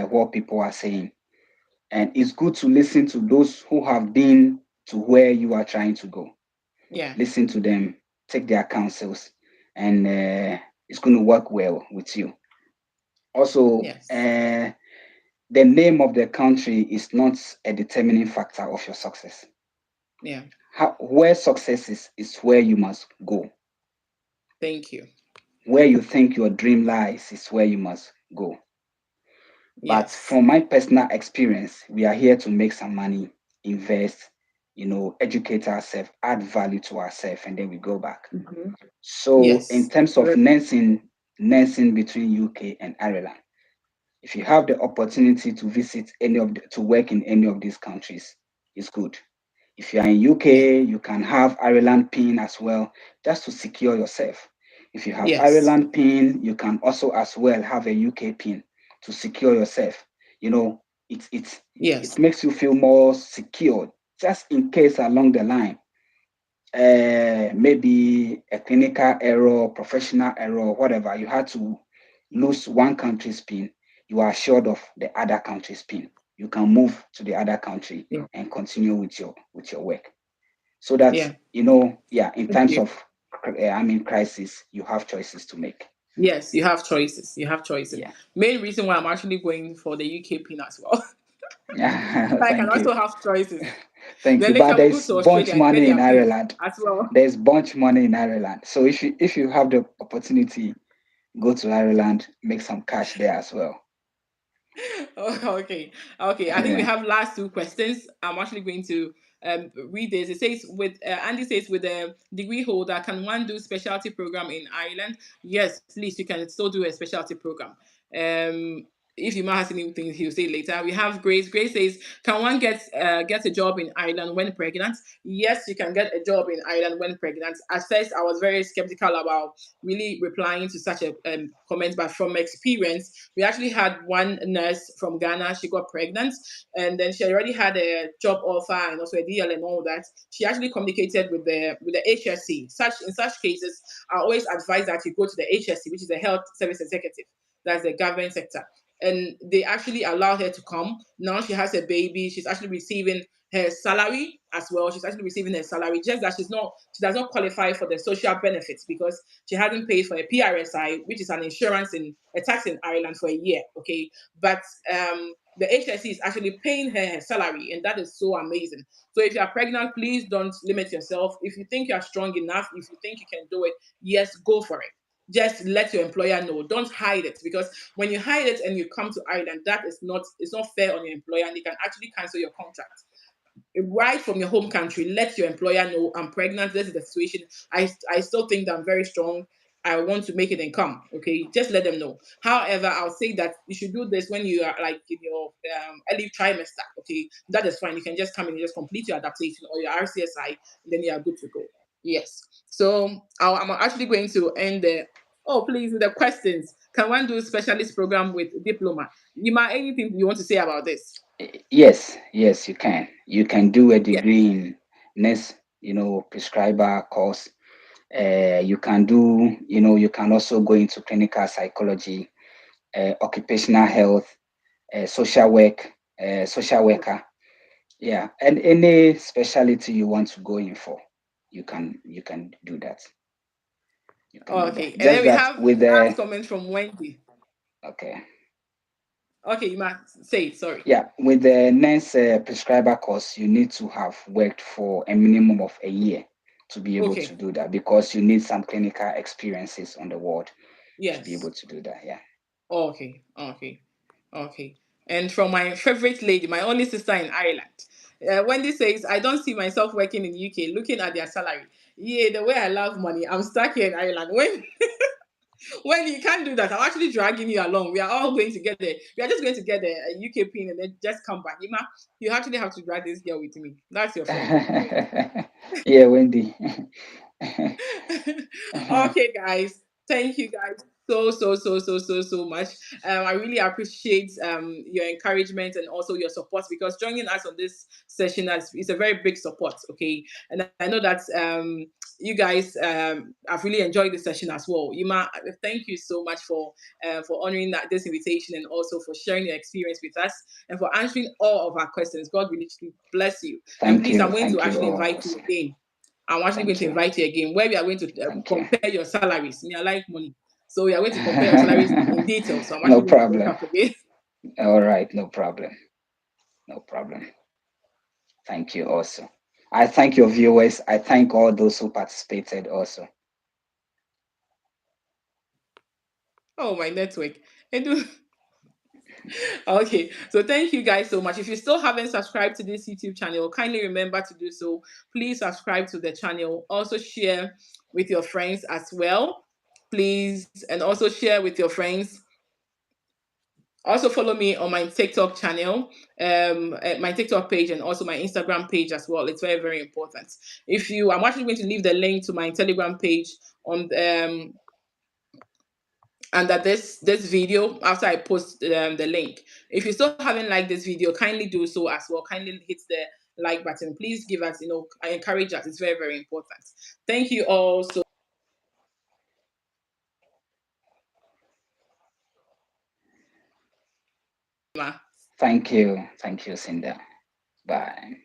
Speaker 2: what people are saying. And it's good to listen to those who have been to where you are trying to go.
Speaker 1: Yeah.
Speaker 2: Listen to them, take their counsels, and it's going to work well with you. Also,
Speaker 1: Yes.
Speaker 2: the name of the country is not a determining factor of your success.
Speaker 1: Yeah.
Speaker 2: Where success is where you must go.
Speaker 1: Thank you.
Speaker 2: Where you think your dream lies is where you must go. But
Speaker 1: Yes.
Speaker 2: from my personal experience, we are here to make some money, invest, educate ourselves, add value to ourselves, and then we go back.
Speaker 1: Mhm.
Speaker 2: So in
Speaker 1: Yes.
Speaker 2: terms of nursing between UK and Ireland, if you have the opportunity to visit to work in any of these countries, it's good. If you are in
Speaker 1: Yeah.
Speaker 2: UK, you can have Ireland PIN as well, just to secure yourself. If you have
Speaker 1: Yes.
Speaker 2: Ireland PIN, you can also as well have a UK PIN to secure yourself. You know, it
Speaker 1: Yes.
Speaker 2: makes you feel more secure, just in case along the line, maybe a clinical error, professional error, whatever, you had to lose one country's PIN, you are assured of the other country's PIN. You can move to the other country
Speaker 1: Yeah.
Speaker 2: and continue with your work. So that
Speaker 1: Yeah.
Speaker 2: yeah, in
Speaker 1: Thank
Speaker 2: times
Speaker 1: you.
Speaker 2: of crisis, you have choices to make.
Speaker 1: Yes, you have choices. You have choices.
Speaker 2: Yeah.
Speaker 1: Main reason why I'm actually going for the UK pin as well. I can
Speaker 2: Thank you.
Speaker 1: also have choices.
Speaker 2: Thank
Speaker 1: Then
Speaker 2: you.
Speaker 1: they
Speaker 2: But
Speaker 1: can go
Speaker 2: there's
Speaker 1: to
Speaker 2: bunch
Speaker 1: Australia and get
Speaker 2: money in
Speaker 1: their pin
Speaker 2: Ireland.
Speaker 1: as well.
Speaker 2: There's bunch money in Ireland. So if you have the opportunity, go to Ireland, make some cash there as well.
Speaker 1: Oh, okay, okay. I think we
Speaker 2: Yeah.
Speaker 1: have last two questions. I'm actually going to read this. It says, with Andy says, with a degree holder, can one do specialty program in Ireland? Yes, please. You can still do a specialty program. Um, if you might have anything, he'll say later. We have Grace. Grace says, can one get a job in Ireland when pregnant? Yes, you can get a job in Ireland when pregnant. At first, I was very skeptical about really replying to such a comment, but from experience, we actually had one nurse from Ghana. She got pregnant, and then she already had a job offer and also a deal and all that. She actually communicated with the HSC. In such cases, I always advise that you go to the HSC, which is the Health Service Executive. That's the government sector. And they actually allowed her to come. Now she has a baby. She's actually receiving her salary as well. She's actually receiving her salary, just that she does not qualify for the social benefits because she hasn't paid for a PRSI, which is an insurance in a tax in Ireland for a year. Okay, but the HSC is actually paying her salary, and that is so amazing. So if you are pregnant, please don't limit yourself. If you think you are strong enough, if you think you can do it, yes, go for it. Just let your employer know. Don't hide it, because when you hide it and you come to Ireland, that is not it's not fair on your employer, and they can actually cancel your contract right from your home country. Let your employer know, I'm pregnant. This is the situation. I still think that I'm very strong. I want to make it and come. Okay, just let them know. However, I'll say that you should do this when you are like in your early trimester. Okay, that is fine. You can just come in and just complete your adaptation or your RCSI, and then you are good to go. Yes. So I'm actually going to end there. Oh, please, with the questions. Can one do specialist program with diploma? You might anything you want to say about this?
Speaker 2: Yes, you can. You can do a
Speaker 1: Yeah.
Speaker 2: degree in nurse, prescriber course. You can do, you can also go into clinical psychology, occupational health, social work, social worker. Yeah, and any specialty you want to go in for, you can do that. You can do
Speaker 1: Okay,
Speaker 2: that.
Speaker 1: and then
Speaker 2: Just
Speaker 1: we
Speaker 2: that
Speaker 1: have
Speaker 2: with
Speaker 1: last
Speaker 2: the
Speaker 1: comment from Wendy.
Speaker 2: okay.
Speaker 1: Okay, you might say it. Sorry.
Speaker 2: Yeah, with the nurse prescriber course, you need to have worked for a minimum of a year to be able to
Speaker 1: Okay.
Speaker 2: do that, because you need some clinical experiences on the ward to be
Speaker 1: Yes.
Speaker 2: able to do that. Yeah.
Speaker 1: Okay. Okay. Okay. And from my favorite lady, my only sister in Ireland, Wendy says, "I don't see myself working in UK. Looking at their salary, yeah, the way I love money, I'm stuck here in Ireland. When you can't do that, I'm actually dragging you along. We are all going to get there. We are just going to get the UK pin and then just come back. You actually have to drag this girl with me. That's your friend.
Speaker 2: Yeah, Wendy.
Speaker 1: Okay, guys. Thank you, guys. so much. I really appreciate your encouragement and also your support, because joining us on this session is a very big support. Okay, and I know that you guys have really enjoyed the session as well. Yuma, thank you so much for honoring this invitation, and also for sharing your experience with us, and for answering all of our questions. God really bless you. And please, I'm going to
Speaker 2: Thank you
Speaker 1: actually
Speaker 2: all
Speaker 1: invite you
Speaker 2: also.
Speaker 1: again. I'm actually going
Speaker 2: Thank
Speaker 1: to
Speaker 2: you.
Speaker 1: invite you again, where we are going to
Speaker 2: Thank you.
Speaker 1: compare your salaries. Me, I like money. So we are going to compare your salaries in detail. So I'm
Speaker 2: No
Speaker 1: actually going to link
Speaker 2: problem.
Speaker 1: up again.
Speaker 2: All right, no problem. No problem. Thank you also. I thank your viewers. I thank all those who participated also.
Speaker 1: Oh, my network. I do. Okay, so thank you guys so much. If you still haven't subscribed to this YouTube channel, kindly remember to do so. Please subscribe to the channel. Also share with your friends as well, please, and also share with your friends. Also follow me on my TikTok channel, at my TikTok page, and also my Instagram page as well. It's very, very important. I'm actually going to leave the link to my Telegram page on under this video after I post the link. If you still haven't liked this video, kindly do so as well. Kindly hit the like button. Please give us, I encourage us. It's very, very important. Thank you all so much.
Speaker 2: Thank you. Thank you, Cinda. Bye.